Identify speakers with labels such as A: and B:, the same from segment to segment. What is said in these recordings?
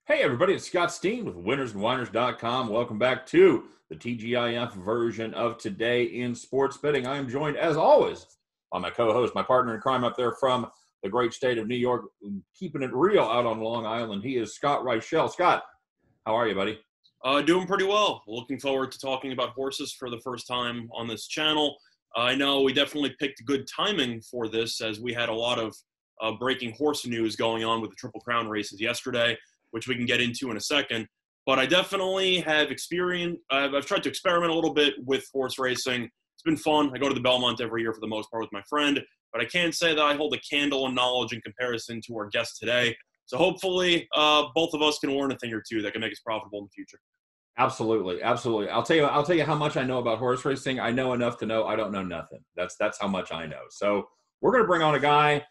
A: Hey everybody, it's Scott Steen with winnersandwhiners.com. Welcome back to the TGIF version of Today in Sports Betting. I am joined, as always, by my co-host, my partner in crime up there from the great state of New York, keeping it real out on Long Island. He is Scott Reichel. Scott, how are you, buddy?
B: Doing pretty well. Looking forward to talking about horses for the first time on this channel. I know we definitely picked good timing for this as we had a lot of breaking horse news going on with the Triple Crown races yesterday, which we can get into in a second. But I definitely have I've tried to experiment a little bit with horse racing. It's been fun. I go to the Belmont every year for the most part with my friend, but I can't say that I hold a candle in knowledge in comparison to our guest today. So hopefully both of us can learn a thing or two that can make us profitable in the future.
A: Absolutely, absolutely. I'll tell you how much I know about horse racing. I know enough to know I don't know nothing. That's how much I know. So we're going to bring on a guy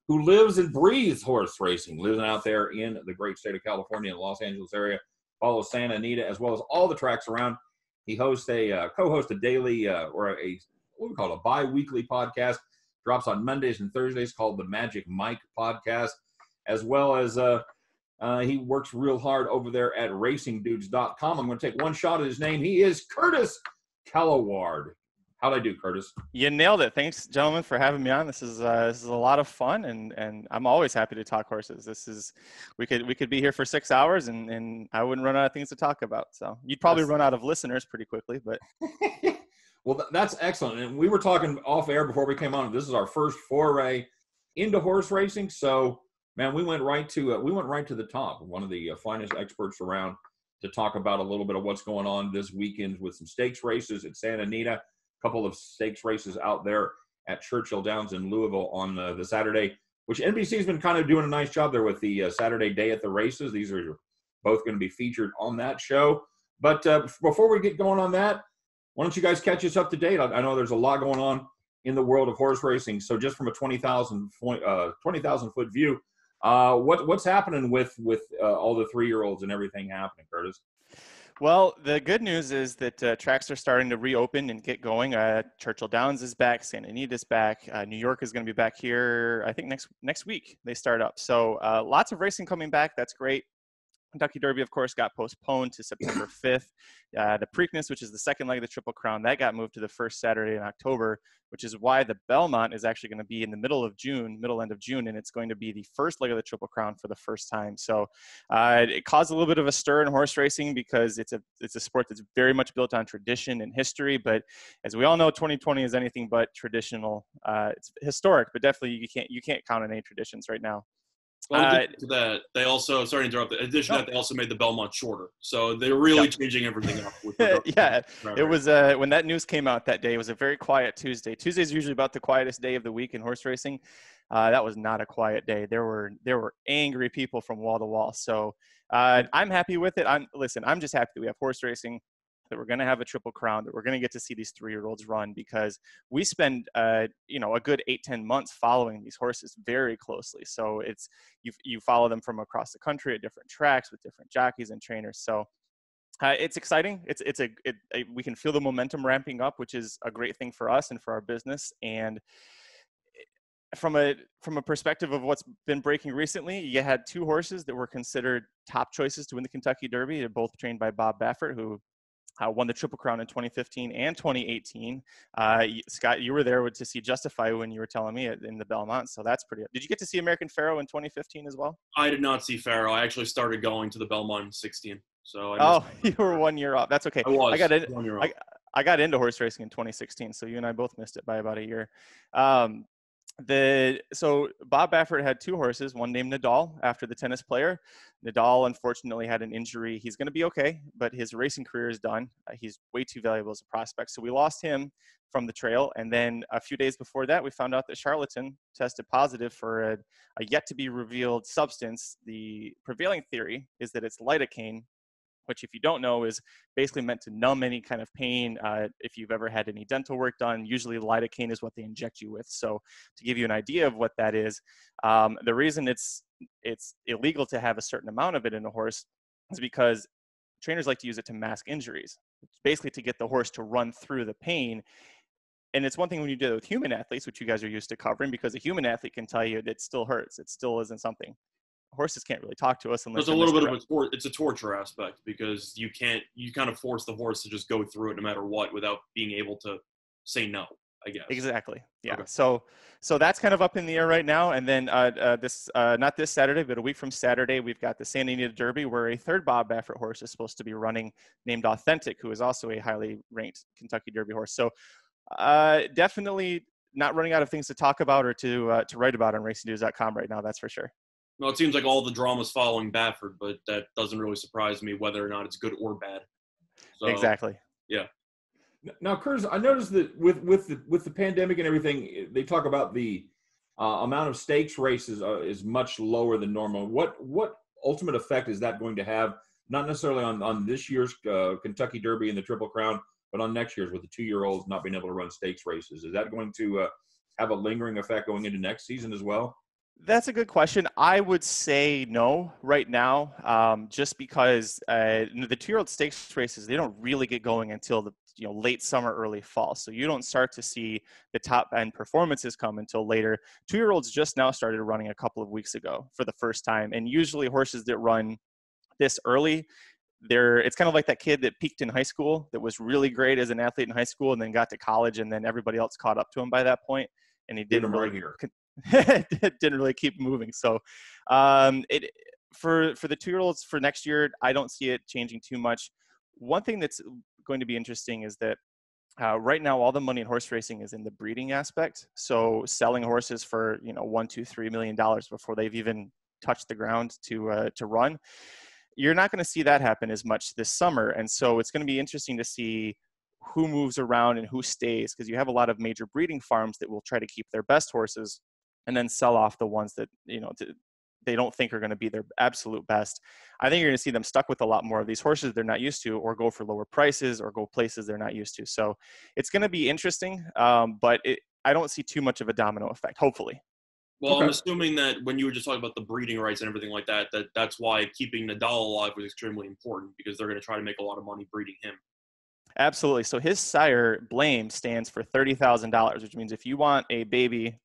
A: who lives and breathes horse racing, living out there in the great state of California, in the Los Angeles area, follows Santa Anita as well as all the tracks around. He hosts co-hosts a daily what we call a bi-weekly podcast, drops on Mondays and Thursdays called the Magic Mike Podcast, as well as he works real hard over there at racingdudes.com. I'm going to take one shot at his name. He is Curtis Kalleward. How'd I do, Curtis?
C: You nailed it. Thanks, gentlemen, for having me on. This is a lot of fun, and I'm always happy to talk horses. We could be here for 6 hours, and I wouldn't run out of things to talk about. So you'd probably run out of listeners pretty quickly, but.
A: Well, that's excellent. And we were talking off air before we came on. This is our first foray into horse racing, so man, we went right to the top. One of the finest experts around to talk about a little bit of what's going on this weekend with some stakes races at Santa Anita. Couple of stakes races out there at Churchill Downs in Louisville on the Saturday, which NBC's been kind of doing a nice job there with the Saturday day at the races. These are both going to be featured on that show. But before we get going on that, why don't you guys catch us up to date? I know there's a lot going on in the world of horse racing. So just from a 20,000 foot view, what's happening with all the 3-year-olds and everything happening, Curtis?
C: Well, the good news is that tracks are starting to reopen and get going. Churchill Downs is back. Santa Anita is back. New York is going to be back here, I think, next week they start up. So lots of racing coming back. That's great. Kentucky Derby, of course, got postponed to September 5th. The Preakness, which is the second leg of the Triple Crown, that got moved to the first Saturday in October, which is why the Belmont is actually going to be in the middle end of June, and it's going to be the first leg of the Triple Crown for the first time. So it caused a little bit of a stir in horse racing because it's a sport that's very much built on tradition and history. But as we all know, 2020 is anything but traditional. It's historic, but definitely you can't count on any traditions right now.
B: Well, to that, they also, sorry to interrupt, in addition to that, they also made the Belmont shorter. So they're really changing everything up.
C: Yeah, it was, when that news came out that day, it was a very quiet Tuesday. Tuesday is usually about the quietest day of the week in horse racing. That was not a quiet day. There were angry people from wall to wall. So I'm happy with it. I'm just happy that we have horse racing, that we're going to have a Triple Crown, that we're going to get to see these 3-year-olds run, because we spend, a good 8-10 months following these horses very closely. So you follow them from across the country at different tracks with different jockeys and trainers. So it's exciting. We can feel the momentum ramping up, which is a great thing for us and for our business. And from a perspective of what's been breaking recently, you had 2 horses that were considered top choices to win the Kentucky Derby. They're both trained by Bob Baffert, who won the Triple Crown in 2015 and 2018. Scott, you were there to see Justify when you were telling me it in the Belmont, so that's pretty. Did you get to see American Pharoah in 2015 as well?
B: I did not see Pharoah. I actually started going to the Belmont in 16. So
C: you were 1 year off. That's okay.
B: I
C: got into horse racing in 2016, so you and I both missed it by about a year. So Bob Baffert had 2 horses, one named Nadal after the tennis player. Nadal unfortunately had an injury. He's going to be okay, but his racing career is done. He's way too valuable as a prospect. So we lost him from the trail. And then a few days before that, we found out that Charlatan tested positive for a yet to be revealed substance. The prevailing theory is that it's lidocaine, which, if you don't know, is basically meant to numb any kind of pain. If you've ever had any dental work done, usually lidocaine is what they inject you with. So to give you an idea of what that is, the reason it's illegal to have a certain amount of it in a horse is because trainers like to use it to mask injuries, basically to get the horse to run through the pain. And it's one thing when you do it with human athletes, which you guys are used to covering, because a human athlete can tell you that it still hurts. It still isn't something. horses can't really talk to us unless
B: There's a little bit of it's a torture aspect, because you kind of force the horse to just go through it no matter what without being able to say no, I guess.
C: Exactly. Yeah.
B: Okay.
C: So that's kind of up in the air right now. And then not this Saturday, but a week from Saturday, we've got the Santa Anita Derby, where a third Bob Baffert horse is supposed to be running, named Authentic, who is also a highly ranked Kentucky Derby horse. So definitely not running out of things to talk about or to write about on racingnews.com right now. That's for sure.
B: Well, it seems like all the drama's following Baffert, but that doesn't really surprise me whether or not it's good or bad. So,
C: exactly.
B: Yeah.
A: Now, Curtis, I noticed that with the pandemic and everything, they talk about the amount of stakes races is much lower than normal. What ultimate effect is that going to have? Not necessarily on this year's Kentucky Derby and the Triple Crown, but on next year's with the 2-year-olds not being able to run stakes races. Is that going to have a lingering effect going into next season as well?
C: That's a good question. I would say no right now, just because the 2-year-old stakes races, they don't really get going until the late summer, early fall. So you don't start to see the top end performances come until later. 2-year-olds just now started running a couple of weeks ago for the first time. And usually horses that run this early, it's kind of like that kid that peaked in high school that was really great as an athlete in high school and then got to college, and then everybody else caught up to him by that point, and he didn't really didn't really keep moving. So for the 2-year-olds for next year, I don't see it changing too much. One thing that's going to be interesting is that right now all the money in horse racing is in the breeding aspect. So selling horses for $1, $2, $3 million before they've even touched the ground to run. You're not going to see that happen as much this summer. And so it's going to be interesting to see who moves around and who stays, because you have a lot of major breeding farms that will try to keep their best horses and then sell off the ones that, they don't think are going to be their absolute best. I think you're going to see them stuck with a lot more of these horses they're not used to, or go for lower prices, or go places they're not used to. So it's going to be interesting, but I don't see too much of a domino effect, hopefully.
B: Well,
A: Okay.
B: I'm assuming that when you were just talking about the breeding rights and everything like that, that's why keeping Nadal alive was extremely important, because they're going to try to make a lot of money breeding him.
C: Absolutely. So his sire, Blame, stands for $30,000, which means if you want a baby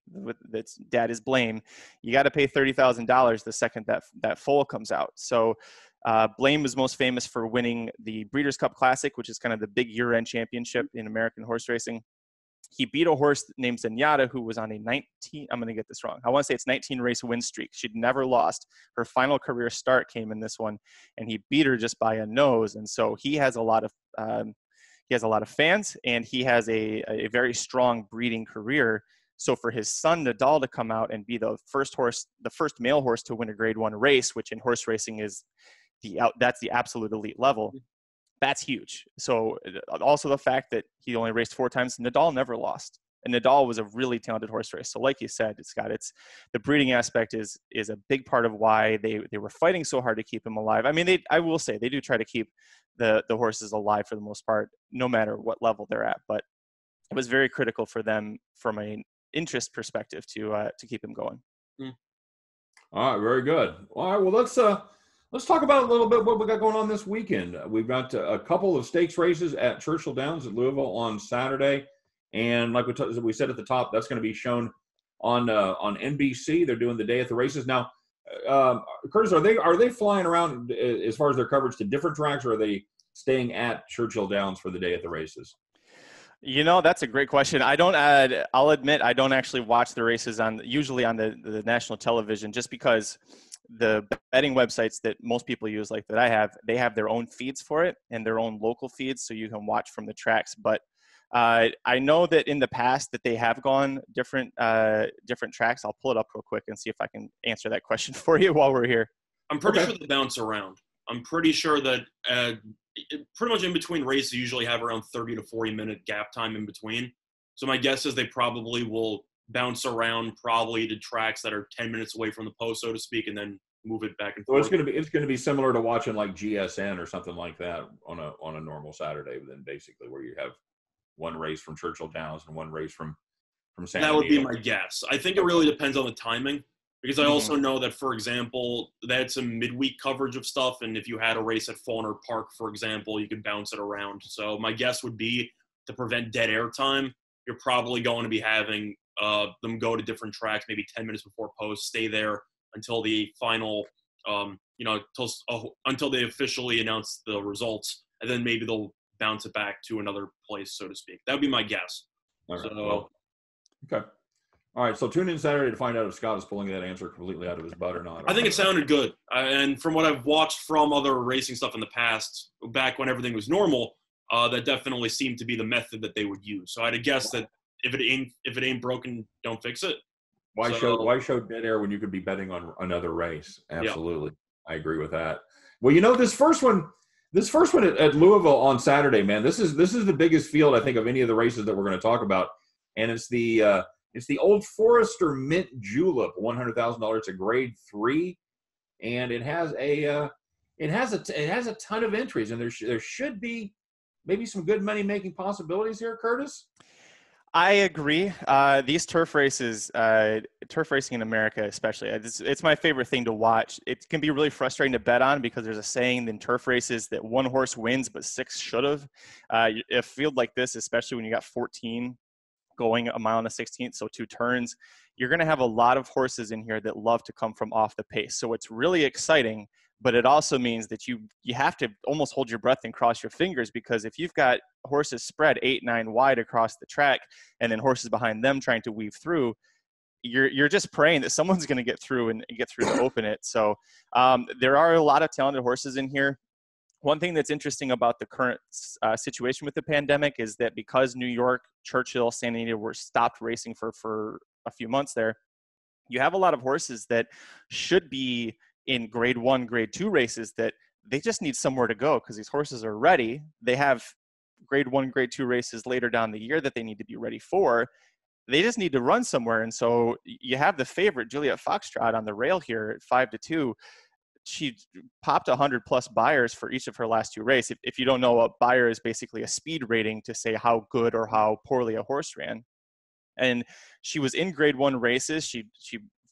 C: that's dad is Blame, you got to pay $30,000 the second that foal comes out. So Blame is most famous for winning the Breeders' Cup Classic, which is kind of the big year-end championship in American horse racing. He beat a horse named Zenyatta, who was on a 19, I'm going to get this wrong. I want to say it's 19 race win streak. She'd never lost. Her final career start came in this one, and he beat her just by a nose. And so he has a lot of fans, and he has a very strong breeding career. So for his son Nadal to come out and be the first male horse to win a Grade 1 race, which in horse racing is that's the absolute elite level, that's huge. So also the fact that he only raced 4 times, Nadal never lost. And Nadal was a really talented horse race. So like you said, the breeding aspect is a big part of why they were fighting so hard to keep him alive. I mean, I will say they do try to keep the horses alive for the most part, no matter what level they're at. But it was very critical for them from an interest perspective to keep him going.
A: All right, very good. All right, well, let's talk about a little bit what we got going on this weekend. We've got a couple of stakes races at Churchill Downs at Louisville on Saturday. And like we said at the top, that's going to be shown on NBC. They're doing the day at the races. Now, Curtis, are they flying around as far as their coverage to different tracks, or are they staying at Churchill Downs for the day at the races?
C: That's a great question. I'll admit I don't actually watch the races usually on the national television, just because the betting websites that most people use, like that I have, they have their own feeds for it and their own local feeds, so you can watch from the tracks. But I know that in the past that they have gone different tracks. I'll pull it up real quick and see if I can answer that question for you while we're here.
B: I'm pretty sure they bounce around. I'm pretty sure that pretty much in between races, you usually have around 30 to 40 minute gap time in between. So my guess is they probably will bounce around probably to tracks that are 10 minutes away from the post, so to speak, and then move it back and forth.
A: So it's going to be similar to watching like GSN or something like that on a normal Saturday, then basically where you have one race from Churchill Downs and one race from Santa Anita.
B: That would be my guess. I think it really depends on the timing, because I also know that, for example, they had some midweek coverage of stuff, and if you had a race at Faulkner Park, for example, you could bounce it around. So my guess would be, to prevent dead air time, you're probably going to be having them go to different tracks maybe 10 minutes before post, stay there until the final until they officially announce the results, and then maybe they'll bounce it back to another place, so to speak. That would be my guess.
A: All right.
B: So,
A: Well, okay. All right. So tune in Saturday to find out if Scott is pulling that answer completely out of his butt or not.
B: I think it sounded good. And from what I've watched from other racing stuff in the past, back when everything was normal, that definitely seemed to be the method that they would use. So I'd guess that if it ain't broken, don't fix it.
A: Why show dead air when you could be betting on another race? Absolutely. Yeah. I agree with that. Well, this first one at Louisville on Saturday, man, this is the biggest field, I think, of any of the races that we're going to talk about. And it's the Old Forester Mint Julep, $100,000. It's a grade 3, and it has a ton of entries, and there should be maybe some good money making possibilities here, Curtis.
C: I agree. These turf races, turf racing in America especially, it's my favorite thing to watch. It can be really frustrating to bet on because there's a saying in turf races that one horse wins, but 6 should have. A field like this, especially when you got 14 going a mile and a 16th, so 2 turns, you're going to have a lot of horses in here that love to come from off the pace. So it's really exciting, but it also means that you have to almost hold your breath and cross your fingers, because if you've got horses spread 8, 9 wide across the track and then horses behind them trying to weave through, you're just praying that someone's going to get through and get through to open it. So there are a lot of talented horses in here. One thing that's interesting about the current situation with the pandemic is that because New York, Churchill, Santa Anita were stopped racing for a few months there, you have a lot of horses that should be in grade 1, grade 2 races that they just need somewhere to go because these horses are ready. They have grade 1, grade 2 races later down the year that they need to be ready for. They just need to run somewhere. And so you have the favorite, Juliet Foxtrot, on the rail here at 5-2. She popped 100 plus buyers for each of her last 2 races. If you don't know, a buyer is basically a speed rating to say how good or how poorly a horse ran. And she was in grade 1 races. She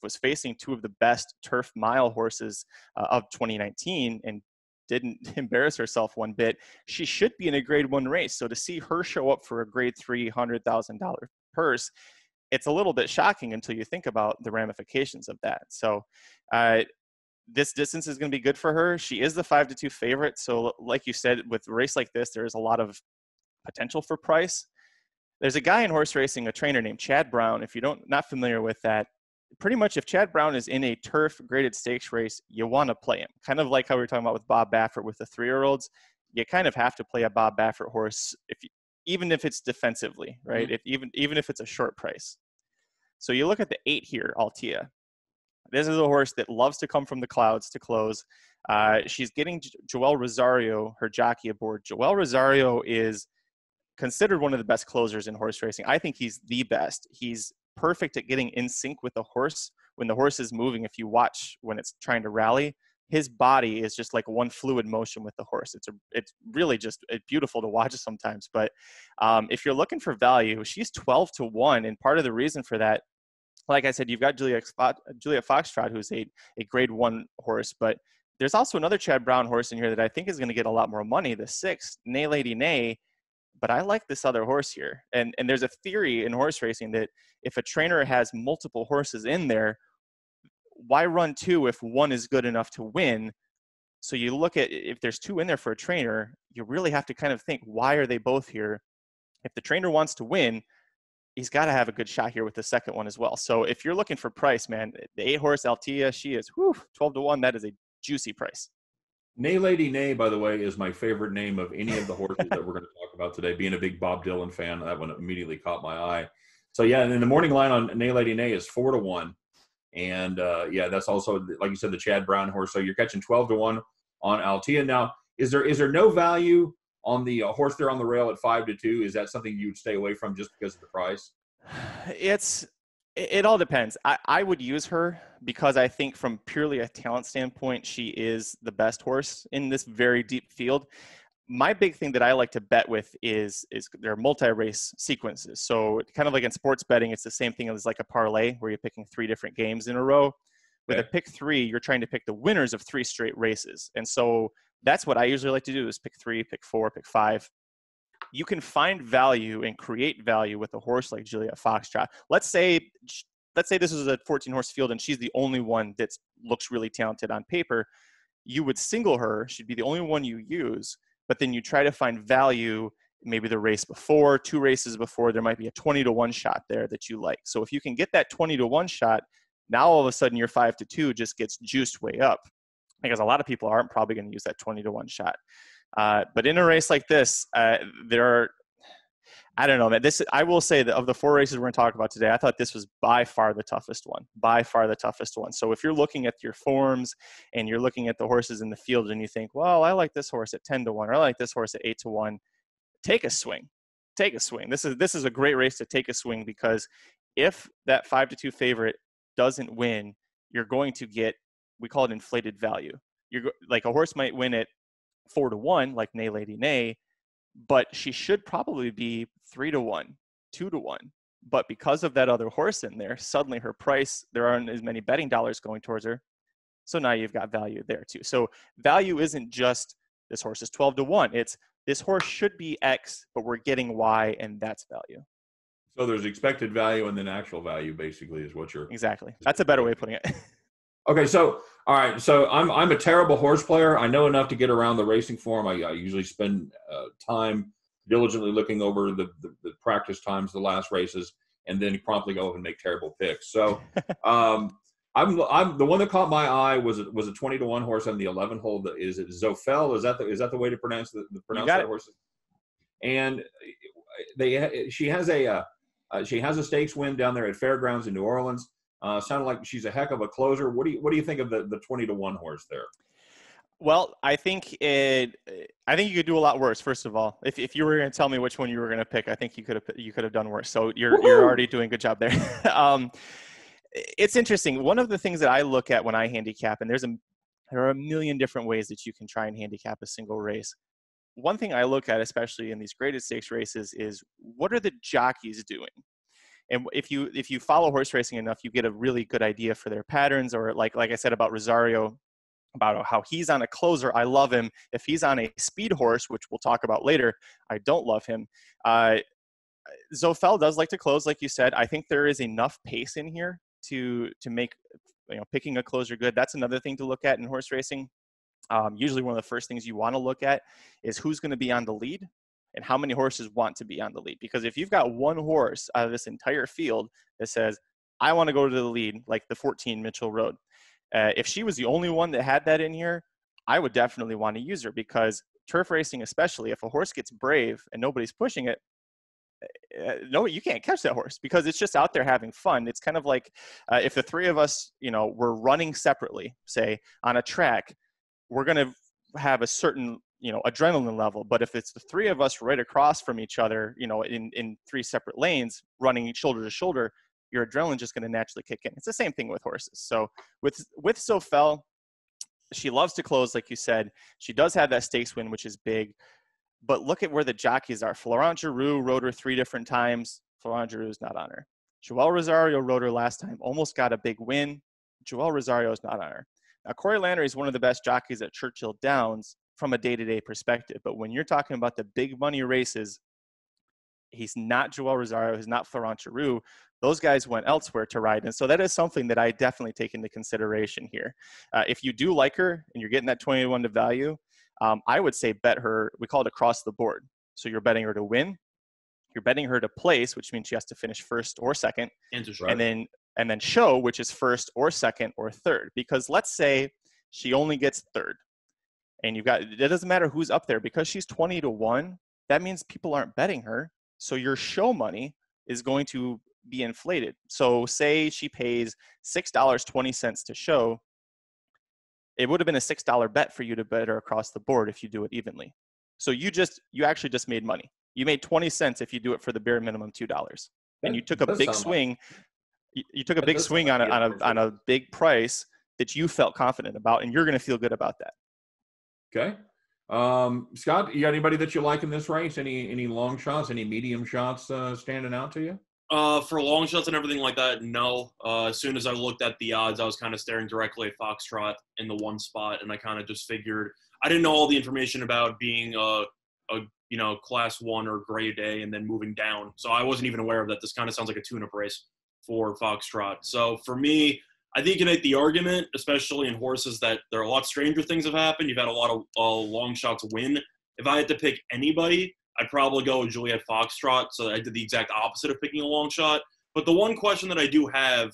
C: was facing 2 of the best turf mile horses of 2019 and didn't embarrass herself one bit. She should be in a grade 1 race. So to see her show up for a grade 3 $100,000 purse, it's a little bit shocking until you think about the ramifications of that. So this distance is going to be good for her. She is the 5-2 favorite. So like you said, with a race like this, there's a lot of potential for price. There's a guy in horse racing, a trainer named Chad Brown. If you're not familiar with that, pretty much if Chad Brown is in a turf graded stakes race, you want to play him. Kind of like how we were talking about with Bob Baffert with the 3-year-olds. You kind of have to play a Bob Baffert horse, even if it's defensively, right? Mm-hmm. Even if it's a short price. So you look at the 8 here, Altia. This is a horse that loves to come from the clouds to close. She's getting Joel Rosario, her jockey, aboard. Joel Rosario is considered one of the best closers in horse racing. I think he's the best. He's perfect at getting in sync with the horse. When the horse is moving, if you watch when it's trying to rally, his body is just like one fluid motion with the horse. It's really just beautiful to watch sometimes. But if you're looking for value, she's 12-1. And part of the reason for that, like I said, you've got Juliet Foxtrot, who's a grade 1 horse, but there's also another Chad Brown horse in here that I think is going to get a lot more money, the 6th, Nay Lady Nay. But I like this other horse here. And there's a theory in horse racing that if a trainer has multiple horses in there, why run 2 if one is good enough to win? So you look at, if there's 2 in there for a trainer, you really have to kind of think, why are they both here? If the trainer wants to win, he's got to have a good shot here with the second one as well. So if you're looking for price, man, the 8-horse Altia, she is 12-1. That is a juicy price.
A: Nay Lady Nay, by the way, is my favorite name of any of the horses that we're going to talk about today. Being a big Bob Dylan fan, that one immediately caught my eye. So, yeah, and then the morning line on Nay Lady Nay is 4-1. And, that's also, like you said, the Chad Brown horse. So you're catching 12-1 on Altia. Now, is there no value on the horse there on the rail at 5-2? Is that something you'd stay away from just because of the price?
C: It all depends. I would use her because I think from purely a talent standpoint, she is the best horse in this very deep field. My big thing that I like to bet with is there are multi-race sequences. So kind of like in sports betting, it's the same thing as like a parlay where you're picking 3 different games in a row. With a pick 3, you're trying to pick the winners of 3 straight races. And so that's what I usually like to do is pick 3, pick 4, pick 5. You can find value and create value with a horse like Juliet Foxtrot. Let's say let's say this is a 14 horse field and she's the only one that looks really talented on paper. You would single her. She'd be the only one you use, but then you try to find value. Maybe the race before, 2 races before, there might be a 20-1 shot there that you like. So if you can get that 20-1 shot, now all of a sudden your 5-2 just gets juiced way up, because a lot of people aren't probably going to use that 20-1 shot. But in a race like this, there are, I don't know, man. I will say that of the 4 races we're going to talk about today, I thought this was by far the toughest one. By far the toughest one. So if you're looking at your forms and you're looking at the horses in the field and you think, well, I like this horse at 10-1, or I like this horse at 8-1, take a swing. Take a swing. This is a great race to take a swing, because if that 5-2 favorite doesn't win, you're going to get, we call it inflated value. Like a horse might win at 4-1, like Nay Lady Nay, but she should probably be 3-1, 2-1. But because of that other horse in there, suddenly her price, there aren't as many betting dollars going towards her. So now you've got value there too. So value isn't just this horse is 12-1. It's this horse should be X, but we're getting Y, and that's value.
A: So there's expected value and then actual value, basically, is what you're.
C: Exactly. That's a better way of putting it.
A: Okay, so all right, so I'm a terrible horse player. I know enough to get around the racing form. I usually spend time diligently looking over the practice times, the last races, and then promptly go and make terrible picks. So I'm the one that caught my eye was a 20-1 horse on the 11 hole. Is it Zofel? Is that the way to pronounce that horse? And she has a stakes win down there at Fairgrounds in New Orleans. Sounded like she's a heck of a closer. What do you think of the 20-1 horse there?
C: Well, I think you could do a lot worse. First of all, if you were going to tell me which one you were going to pick, I think you could have done worse. So you're already doing a good job there. It's interesting. One of the things that I look at when I handicap, and there are a million different ways that you can try and handicap a single race. One thing I look at, especially in these graded stakes races, is what are the jockeys doing? And if you follow horse racing enough, you get a really good idea for their patterns. Or like I said about Rosario, about how he's on a closer, I love him. If he's on a speed horse, which we'll talk about later, I don't love him. Zofel does like to close, like you said. I think there is enough pace in here to make picking a closer good. That's another thing to look at in horse racing. Usually one of the first things you want to look at is who's going to be on the lead and how many horses want to be on the lead. Because if you've got one horse out of this entire field that says, I want to go to the lead, like the 14 Mitchell Road, if she was the only one that had that in here, I would definitely want to use her, because turf racing, especially if a horse gets brave and nobody's pushing it, no, you can't catch that horse because it's just out there having fun. It's kind of like if the 3 of us, were running separately, say on a track, we're going to have a certain, adrenaline level. But if it's the 3 of us right across from each other, in 3 separate lanes running shoulder to shoulder, your adrenaline just going to naturally kick in. It's the same thing with horses. So with Zofel, she loves to close, like you said. She does have that stakes win, which is big. But look at where the jockeys are. Florent Giroux rode her 3 different times. Florent Giroux is not on her. Joel Rosario rode her last time, almost got a big win. Joel Rosario is not on her. Now, Corey Landry is one of the best jockeys at Churchill Downs from a day-to-day perspective. But when you're talking about the big money races, he's not Joel Rosario. He's not Florent Giroux. Those guys went elsewhere to ride. And so that is something that I definitely take into consideration here. If you do like her and you're getting that 20-1 to value, I would say bet her. We call it across the board. So you're betting her to win. You're betting her to place, which means she has to finish first or second. And then show, which is first or second or third. Because let's say she only gets third. And it doesn't matter who's up there. Because she's 20-1, that means people aren't betting her. So your show money is going to be inflated. So say she pays $6.20 to show. It would have been a $6 bet for you to bet her across the board if you do it evenly. So you actually just made money. You made 20 cents if you do it for the bare minimum $2. And you took a big swing. You took a big swing on a big price that you felt confident about, and you're going to feel good about that.
A: Okay. Scott, you got anybody that you like in this race? Any long shots, any medium shots standing out to you?
B: For long shots and everything like that, no. As soon as I looked at the odds, I was kind of staring directly at Foxtrot in the one spot, and I kind of just figured I didn't know all the information about being a class 1 or grade A and then moving down. So I wasn't even aware of that. This kind of sounds like a tune-up race. for Foxtrot. So for me, I think you can make the argument, especially in horses that there are a lot stranger things have happened. You've had a lot of long shots win. If I had to pick anybody, I'd probably go with Juliet Foxtrot. So I did the exact opposite of picking a long shot. But the one question that I do have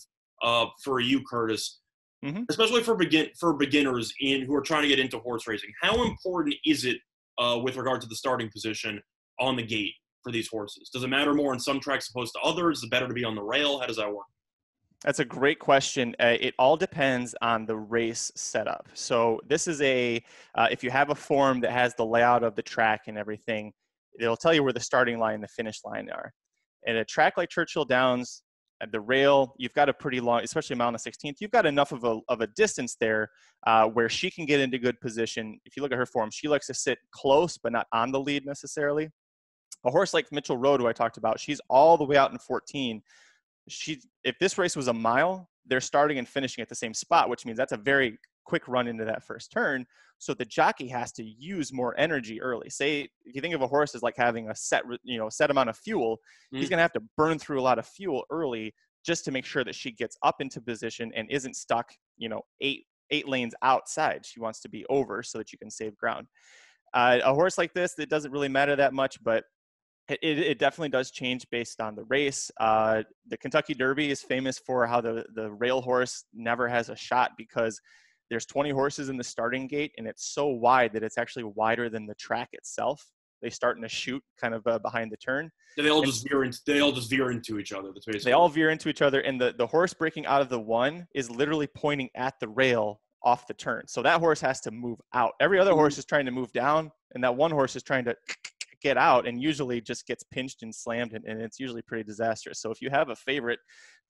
B: for you, Curtis, especially for beginners who are trying to get into horse racing, how important is it with regard to the starting position on the gate for these horses? Does it matter more on some tracks opposed to others? Is it better to be on the rail? How does that work?
C: That's a great question. It all depends on the race setup. So this is if you have a form that has the layout of the track and everything, it'll tell you where the starting line and the finish line are. At a track like Churchill Downs, at the rail, you've got a pretty long, especially a mile and a 16th, you've got enough of a distance there where she can get into good position. If you look at her form, she likes to sit close, but not on the lead necessarily. A horse like Mitchell Road, who I talked about, she's all the way out in 14. If this race was a mile, they're starting and finishing at the same spot, which means that's a very quick run into that first turn. So the jockey has to use more energy early. Say, if you think of a horse as like having a set amount of fuel, he's going to have to burn through a lot of fuel early just to make sure that she gets up into position and isn't stuck, eight lanes outside. She wants to be over so that you can save ground. A horse like this, it doesn't really matter that much, but it definitely does change based on the race. The Kentucky Derby is famous for how the rail horse never has a shot because there's 20 horses in the starting gate, and it's so wide that it's actually wider than the track itself. They start in a chute kind of behind the turn.
B: They all just veer into each other. That's basically.
C: They all veer into each other, and the horse breaking out of the one is literally pointing at the rail off the turn. So that horse has to move out. Every other horse is trying to move down, and that one horse is trying to get out and usually just gets pinched and slammed, and it's usually pretty disastrous. So if you have a favorite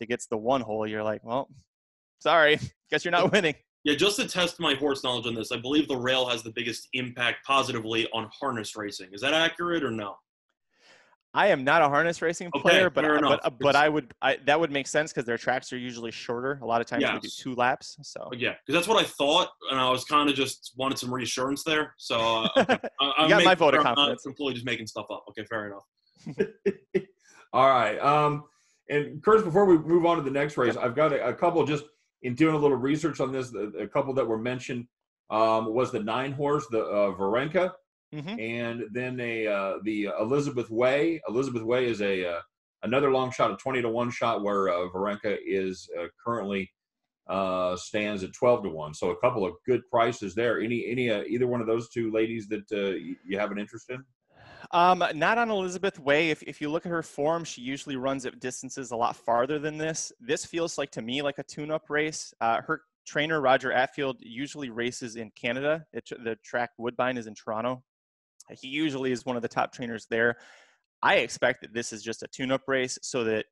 C: that gets the one hole, you're like, well, sorry, guess you're not winning.
B: Yeah, just to test my horse knowledge on this, I believe the rail has the biggest impact positively on harness racing. Is that accurate or no?
C: I am not a harness racing player, but that would make sense because their tracks are usually shorter. A lot of times we do 2 laps. So
B: yeah, because that's what I thought, and I was kind of just wanted some reassurance there. So
C: you got my vote of confidence.
B: I'm completely just making stuff up. Okay, fair enough.
A: All right, and Curtis, before we move on to the next race, I've got a couple just in doing a little research on this. A couple that were mentioned was the 9 horse, the Varenka. And then the Elizabeth Way. Elizabeth Way is another long shot, a 20-to-1 shot, where Varenka is currently stands at 12-to-1. So a couple of good prices there. Either one of those 2 ladies that you have an interest in?
C: Not on Elizabeth Way. If you look at her form, she usually runs at distances a lot farther than this. This feels like to me like a tune-up race. Her trainer Roger Atfield usually races in Canada. The track Woodbine is in Toronto. He usually is one of the top trainers there. I expect that this is just a tune-up race so that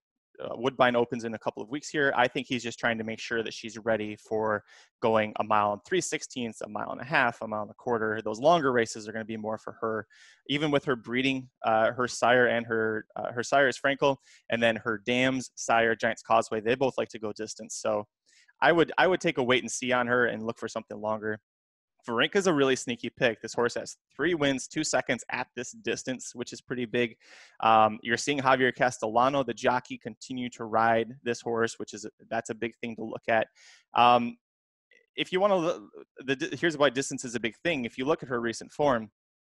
C: Woodbine opens in a couple of weeks here. I think he's just trying to make sure that she's ready for going a mile and 3/16, a mile and a half, a mile and a quarter. Those longer races are going to be more for her. Even with her breeding, her sire and her sire is Frankel, and then her dam's sire, Giant's Causeway, they both like to go distance. So I would take a wait and see on her and look for something longer. Varenka's a really sneaky pick. This horse has 3 wins, 2 seconds at this distance, which is pretty big. You're seeing Javier Castellano, the jockey, continue to ride this horse, that's a big thing to look at. If you want to, here's why distance is a big thing. If you look at her recent form,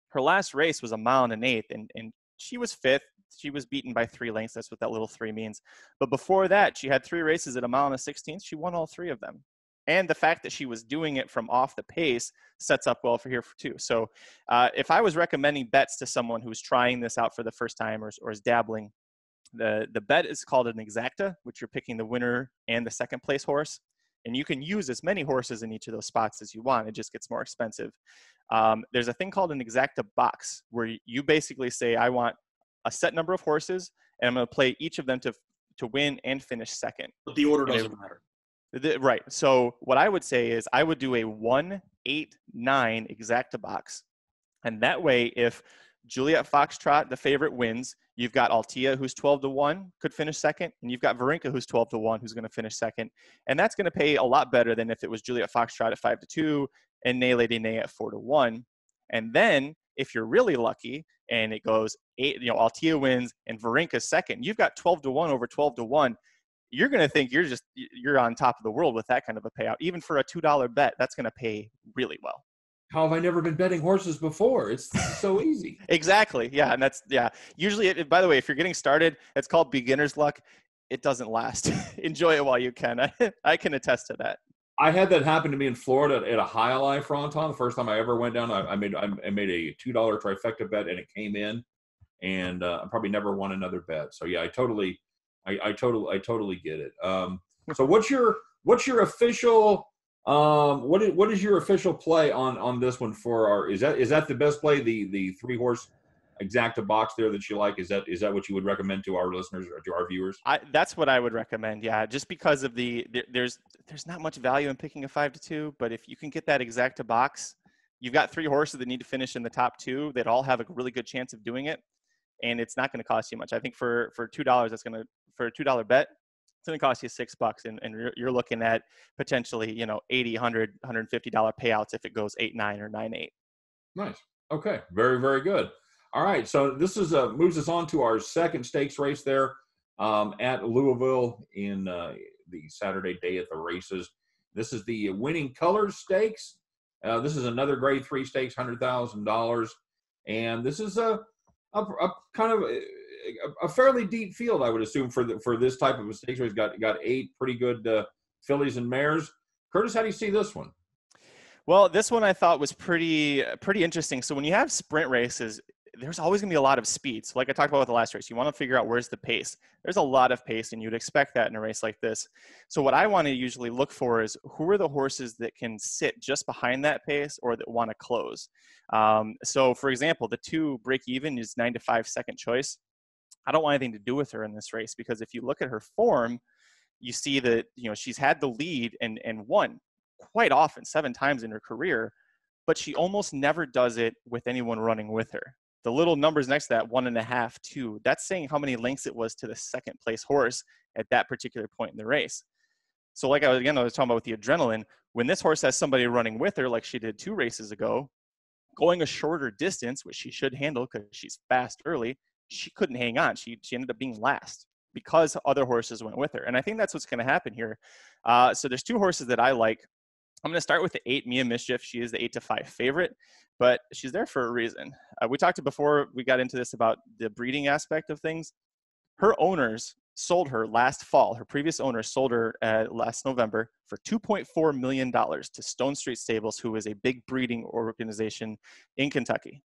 C: her last race was a mile and an eighth, and she was 5th. She was beaten by 3 lengths. That's what that little 3 means. But before that, she had 3 races at a mile and a 16th. She won all 3 of them. And the fact that she was doing it from off the pace sets up well for here too. So if I was recommending bets to someone who's trying this out for the first time or is dabbling, the bet is called an exacta, which you're picking the winner and the second place horse. And you can use as many horses in each of those spots as you want. It just gets more expensive. There's a thing called an exacta box where you basically say, I want a set number of horses, and I'm going to play each of them to win and finish second.
B: But the order doesn't matter.
C: Right. So what I would say is I would do a 1, 8, 9 exacta box. And that way, if Juliet Foxtrot, the favorite, wins, you've got Altia, who's 12-to-1, could finish second. And you've got Varenka, who's 12-to-1, who's going to finish second. And that's going to pay a lot better than if it was Juliet Foxtrot at 5-2 and Nay Lady Nay at 4-1. And then if you're really lucky and it goes 8, Altia wins and Varenka's second, you've got 12-to-1 over 12-to-1. you're going to think you're on top of the world with that kind of a payout. Even for a $2 bet, that's going to pay really well.
A: How have I never been betting horses before? It's so easy.
C: Exactly. Yeah. And usually, by the way, if you're getting started, it's called beginner's luck. It doesn't last. Enjoy it while you can. I can attest to that.
A: I had that happen to me in Florida at a High Ally Fronton. The first time I ever went down, I made a $2 trifecta bet, and it came in, and I probably never won another bet. So yeah, I totally get it. So what's your official what is your official play on this one for our? Is that the best play? The 3-horse exacta box there that you like? Is that what you would recommend to our listeners or to our viewers?
C: That's what I would recommend. Yeah, just because of there's not much value in picking a 5-2, but if you can get that exacta box, you've got 3 horses that need to finish in the top 2 that all have a really good chance of doing it, and it's not going to cost you much. I think for $2, for a $2 bet, it's going to cost you $6, and you're looking at potentially $80, $100, $150 payouts if it goes 8-9 or 9-8.
A: Nice. Okay. Very, very good. All right, so this is moves us on to our second stakes race there at Louisville in the Saturday day at the races. This is the Winning Colors Stakes. This is another Grade 3 stakes, $100,000, and this is a kind of a fairly deep field, I would assume, for this type of a stakes race. Got 8 pretty good fillies and mares. Curtis, how do you see this one?
C: Well, this one I thought was pretty interesting. So when you have sprint races, there's always going to be a lot of speed. So like I talked about with the last race, you want to figure out where's the pace. There's a lot of pace, and you'd expect that in a race like this. So what I want to usually look for is who are the horses that can sit just behind that pace or that want to close. So for example, the 2 break even is 9-5 second choice. I don't want anything to do with her in this race, because if you look at her form, you see that she's had the lead and won quite often, 7 times in her career, but she almost never does it with anyone running with her. The little numbers next to that, 1.5, 2, that's saying how many lengths it was to the second place horse at that particular point in the race. So like I was talking about with the adrenaline, when this horse has somebody running with her, like she did 2 races ago, going a shorter distance, which she should handle because she's fast early, she couldn't hang on. She ended up being last because other horses went with her. And I think that's what's going to happen here. So there's 2 horses that I like. I'm going to start with the 8, Mia Mischief. She is the 8-5 favorite, but she's there for a reason. We talked before we got into this about the breeding aspect of things. Her owners sold her last fall. Her previous owners sold her last November for $2.4 million to Stone Street Stables, who is a big breeding organization in Kentucky.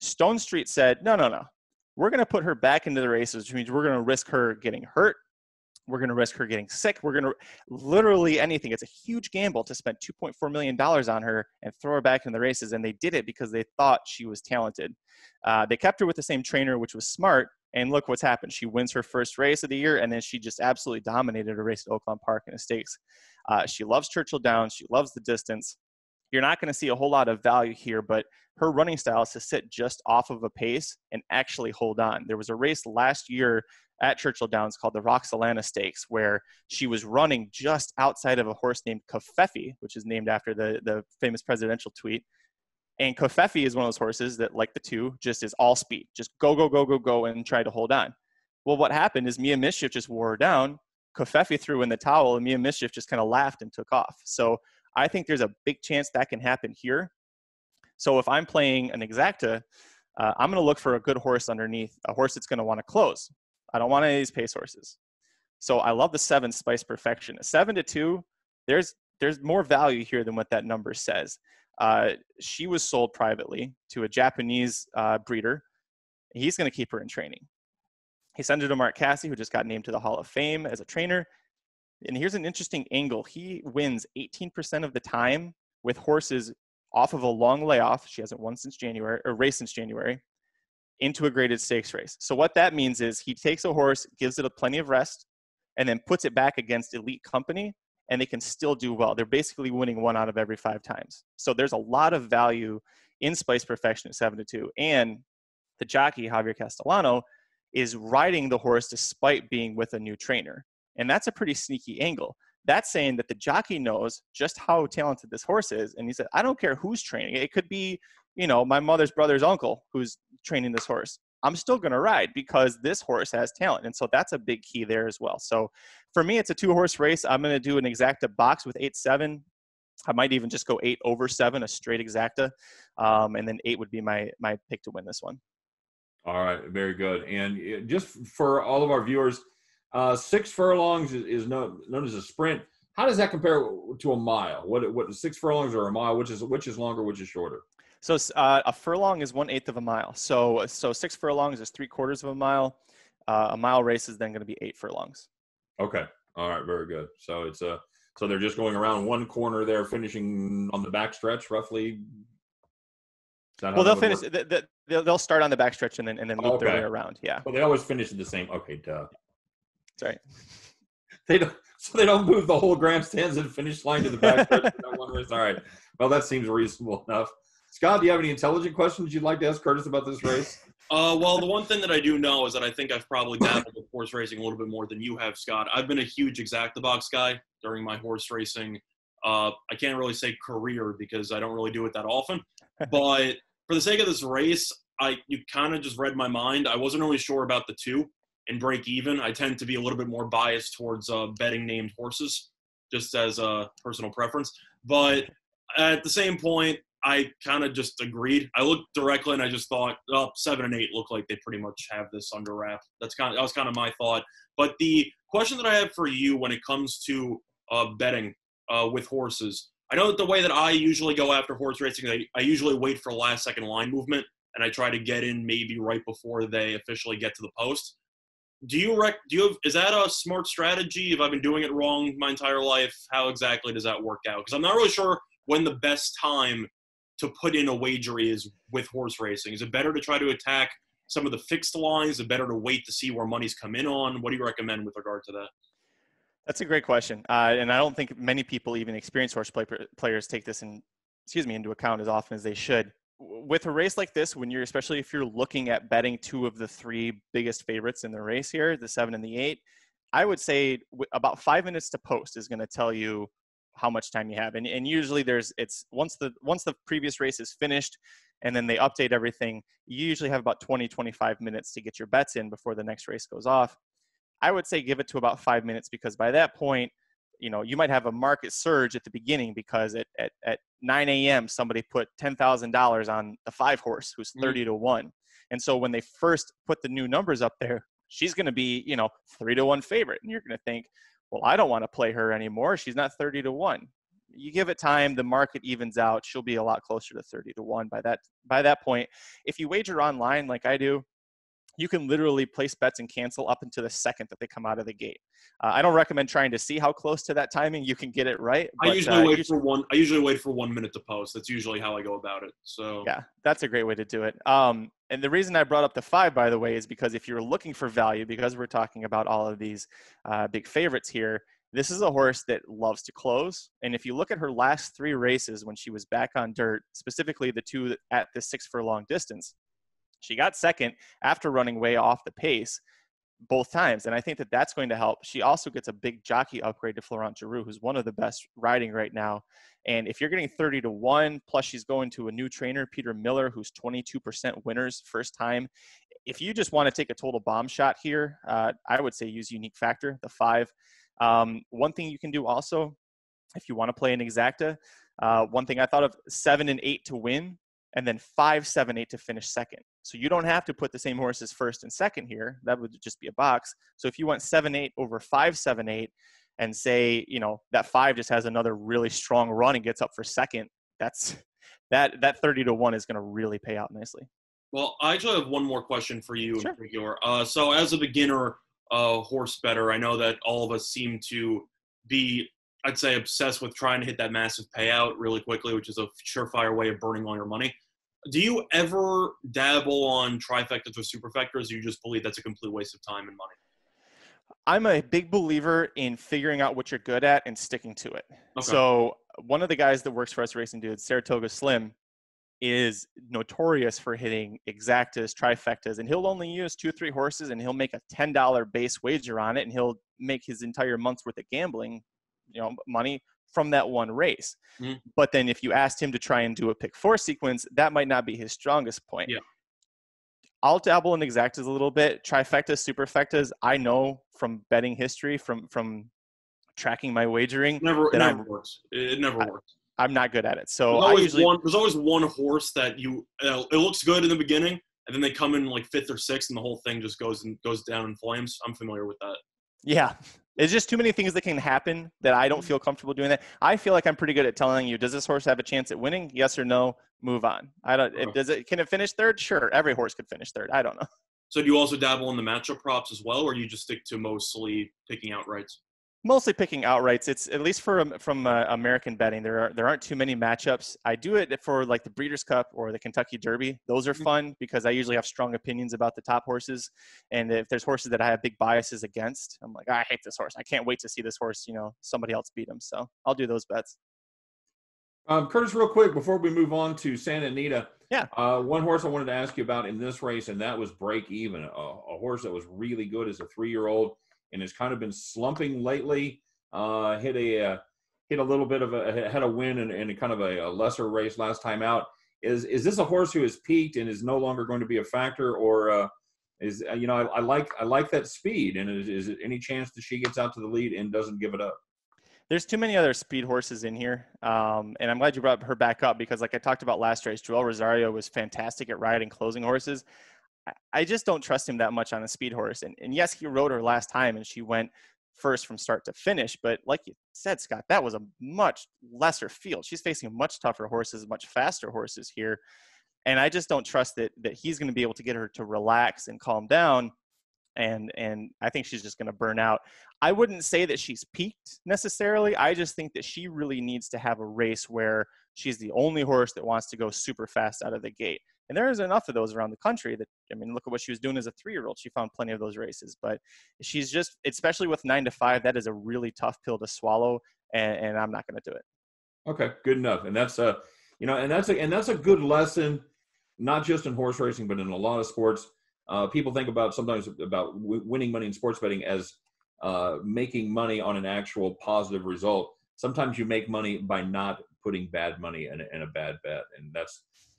C: Stone Street said, no. We're going to put her back into the races, which means we're going to risk her getting hurt. We're going to risk her getting sick. We're going to literally anything. It's a huge gamble to spend $2.4 million on her and throw her back in the races. And they did it because they thought she was talented. They kept her with the same trainer, which was smart. And look what's happened. She wins her first race of the year, and then she just absolutely dominated a race at Oaklawn Park in a stakes. She loves Churchill Downs. She loves the distance. You're not going to see a whole lot of value here, but her running style is to sit just off of a pace and actually hold on. There was a race last year at Churchill Downs called the Roxalana Stakes, where she was running just outside of a horse named Kofefi, which is named after the famous presidential tweet. And Kofefi is one of those horses that, like the 2, just is all speed. Just go, and try to hold on. Well, what happened is Mia Mischief just wore her down. Kofefi threw in the towel, and Mia Mischief just kind of laughed and took off. So I think there's a big chance that can happen here. So if I'm playing an exacta, I'm going to look for a good horse underneath, a horse that's going to want to close. I don't want any of these pace horses. So I love the 7 Spice Perfection. A 7-2, there's more value here than what that number says. She was sold privately to a Japanese breeder. He's going to keep her in training. He sent her to Mark Casse, who just got named to the Hall of Fame as a trainer. And here's an interesting angle. He wins 18% of the time with horses off of a long layoff. She hasn't won since January, or raced since January, into a graded stakes race. So what that means is he takes a horse, gives it plenty of rest, and then puts it back against elite company, and they can still do well. They're basically winning 1 out of every 5 times. So there's a lot of value in Spice Perfection at 7-2. And the jockey, Javier Castellano, is riding the horse despite being with a new trainer. And that's a pretty sneaky angle. That's saying that the jockey knows just how talented this horse is. And he said, I don't care who's training. It could be, my mother's brother's uncle who's training this horse. I'm still going to ride because this horse has talent. And so that's a big key there as well. So for me, it's a 2-horse race. I'm going to do an exacta box with 8-7. I might even just go 8/7, a straight exacta. And then 8 would be my pick to win this one.
A: All right. Very good. And just for all of our viewers, 6 furlongs is known as a sprint. How does that compare to a mile? What 6 furlongs or a mile? Which is longer, which is shorter?
C: So a furlong is 1/8 of a mile. So 6 furlongs is 3/4 of a mile. A mile race is then going to be 8 furlongs.
A: Okay. All right. Very good. So it's so they're just going around one corner there, finishing on the back stretch, roughly.
C: Well, they'll finish. They'll start on the back stretch and then loop their way around. Yeah.
A: Well, they always finish at the same. Okay, duh.
C: That's right.
A: They don't move the whole grandstands and finish line to the back stretch. One race. All right. Well, that seems reasonable enough. Scott, do you have any intelligent questions you'd like to ask Curtis about this race?
B: Well, the one thing that I do know is that I think I've probably dabbled with horse racing a little bit more than you have, Scott. I've been a huge exacta box guy during my horse racing. I can't really say career because I don't really do it that often. But for the sake of this race, you kind of just read my mind. I wasn't really sure about the 2 and break even. I tend to be a little bit more biased towards betting named horses, just as a personal preference. But at the same point, I kind of just agreed. I looked directly and I just thought, 7 and 8 look like they pretty much have this under wrap. That was kind of my thought. But the question that I have for you when it comes to betting with horses, I know that the way that I usually go after horse racing, I usually wait for last second line movement and I try to get in maybe right before they officially get to the post. Is that a smart strategy? Have I been doing it wrong my entire life? How exactly does that work out? Because I'm not really sure when the best time to put in a wager is with horse racing. Is it better to try to attack some of the fixed lines? Is it better to wait to see where money's come in on? What do you recommend with regard to that?
C: That's a great question. And I don't think many people, even experienced horse players, take this into account as often as they should. With a race like this, especially if you're looking at betting 2 of the 3 biggest favorites in the race here, the 7 and the 8, I would say about 5 minutes to post is going to tell you how much time you have. And usually it's once the previous race is finished and then they update everything, you usually have about 20-25 minutes to get your bets in before the next race goes off. I would say give it to about 5 minutes because by that point, you might have a market surge at the beginning because at 9 a.m. somebody put $10,000 on the 5-horse who's 30-1. And so when they first put the new numbers up there, she's going to be, 3-1 favorite. And you're going to think, well, I don't want to play her anymore. She's not 30-1. You give it time, the market evens out. She'll be a lot closer to 30-1 by that point. If you wager online like I do, you can literally place bets and cancel up until the second that they come out of the gate. I don't recommend trying to see how close to that timing you can get it right. But,
B: I usually wait for 1 minute to post. That's usually how I go about it. So
C: yeah, that's a great way to do it. And the reason I brought up the 5, by the way, is because if you're looking for value, because we're talking about all of these big favorites here, this is a horse that loves to close. And if you look at her last 3 races when she was back on dirt, specifically the 2 at the 6 furlong distance, she got second after running way off the pace both times. And I think that that's going to help. She also gets a big jockey upgrade to Florent Giroux, who's one of the best riding right now. And if you're getting 30-1, plus she's going to a new trainer, Peter Miller, who's 22% winners first time. If you just want to take a total bomb shot here, I would say use Unique Factor, the 5. One thing you can do also, if you want to play an exacta, one thing I thought of, 7 and 8 to win, and then 5, 7, 8 to finish second. So you don't have to put the same horses first and second here. That would just be a box. So if you want 7, 8 over 5, 7, 8, and say, that 5 just has another really strong run and gets up for second, that 30-1 is going to really pay out nicely.
B: Well, I actually have one more question for you
C: Sure.
B: in particular. So as a beginner horse bettor, I know that all of us seem to be, I'd say, obsessed with trying to hit that massive payout really quickly, which is a surefire way of burning all your money. Do you ever dabble on trifectas or superfectas, or you just believe that's a complete waste of time and money?
C: I'm a big believer in figuring out what you're good at and sticking to it. Okay. So one of the guys that works for us Racing Dudes, Saratoga Slim, is notorious for hitting exactas, trifectas, and he'll only use 2 or 3 horses, and he'll make a $10 base wager on it, and he'll make his entire month's worth of gambling, money from that one race. Mm-hmm. But then if you asked him to try and do a pick 4 sequence, that might not be his strongest point.
B: Yeah.
C: I'll dabble in exactas a little bit. Trifectas, superfectas, I know from betting history, from tracking my wagering,
B: It never works. It never works.
C: I'm not good at it. So
B: there's always one horse that it looks good in the beginning, and then they come in like 5th or 6th, and the whole thing just goes down in flames. I'm familiar with that.
C: Yeah. It's just too many things that can happen that I don't feel comfortable doing that. I feel like I'm pretty good at telling you, does this horse have a chance at winning? Yes or no? Move on. Can it finish third? Sure. Every horse could finish third. I don't know.
B: So do you also dabble in the matchup props as well, or do you just stick to mostly picking outrights?
C: Mostly picking outrights. It's at least from American betting. There aren't too many matchups. I do it for like the Breeders' Cup or the Kentucky Derby. Those are fun because I usually have strong opinions about the top horses, and if there's horses that I have big biases against, I'm like, I hate this horse. I can't wait to see this horse. Somebody else beat him. So I'll do those bets.
A: Curtis, real quick before we move on to Santa Anita.
C: Yeah.
A: One horse I wanted to ask you about in this race, and that was Break Even, a horse that was really good as a 3-year-old. And has kind of been slumping lately. Hit a little bit of had a win in a kind of a lesser race last time out. Is this a horse who has peaked and is no longer going to be a factor, or I like that speed, and is it any chance that she gets out to the lead and doesn't give it up?
C: There's too many other speed horses in here, and I'm glad you brought her back up because, like I talked about last race, Joel Rosario was fantastic at riding closing horses. I just don't trust him that much on a speed horse. And yes, he rode her last time and she went first from start to finish. But like you said, Scott, that was a much lesser field. She's facing much tougher horses, much faster horses here. And I just don't trust that he's going to be able to get her to relax and calm down. And I think she's just going to burn out. I wouldn't say that she's peaked necessarily. I just think that she really needs to have a race where she's the only horse that wants to go super fast out of the gate. And there's enough of those around the country that, look at what she was doing as a 3-year-old. She found plenty of those races, but she's just, especially with 9 to 5, that is a really tough pill to swallow. And I'm not going to do it.
A: Okay, good enough. And that's that's a good lesson, not just in horse racing, but in a lot of sports. People think sometimes about winning money in sports betting as making money on an actual positive result. Sometimes you make money by not putting bad money in a bad bet.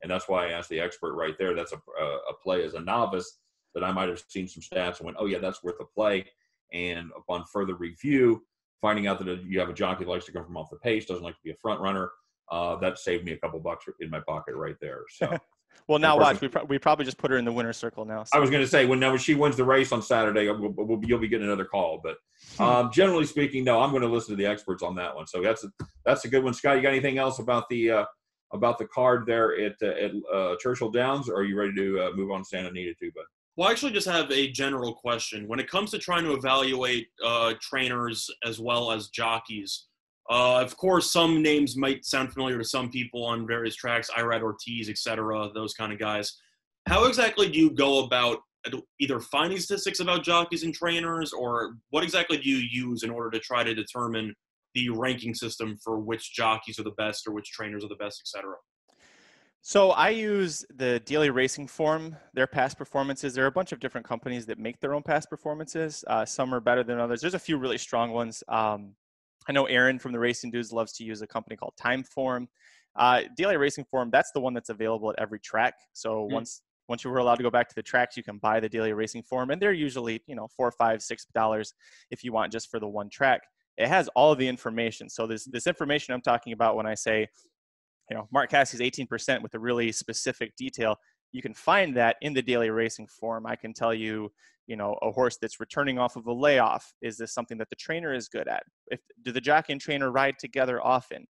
A: And that's why I asked the expert right there. That's a play as a novice that I might have seen some stats and went, oh, yeah, that's worth a play. And upon further review, finding out that you have a jockey that likes to come from off the pace, doesn't like to be a front runner, that saved me a couple bucks in my pocket right there. So,
C: well, now watch. We probably just put her in the winner's circle now. So.
A: I was going to say, when she wins the race on Saturday, you'll be getting another call. But generally speaking, no, I'm going to listen to the experts on that one. So that's a good one. Scott, you got anything else about the card there at Churchill Downs, or are you ready to move on to Santa Anita too, bud?
B: Well, I actually just have a general question. When it comes to trying to evaluate trainers as well as jockeys, of course, some names might sound familiar to some people on various tracks, Irad Ortiz, etc., those kind of guys. How exactly do you go about either finding statistics about jockeys and trainers, or what exactly do you use in order to try to determine the ranking system for which jockeys are the best or which trainers are the best, etc.?
C: So I use the Daily Racing Form, their past performances. There are a bunch of different companies that make their own past performances. Some are better than others. There's a few really strong ones. I know Aaron from the Racing Dudes loves to use a company called Timeform. Daily Racing Form, that's the one that's available at every track. So once you were allowed to go back to the tracks, you can buy the Daily Racing Form, and they're usually $4, $5, $6 if you want just for the one track. It has all of the information. So this information I'm talking about when I say, Mark Cassie's 18% with a really specific detail, you can find that in the Daily Racing Form. I can tell you, a horse that's returning off of a layoff, is this something that the trainer is good at? Do the jockey and trainer ride together often?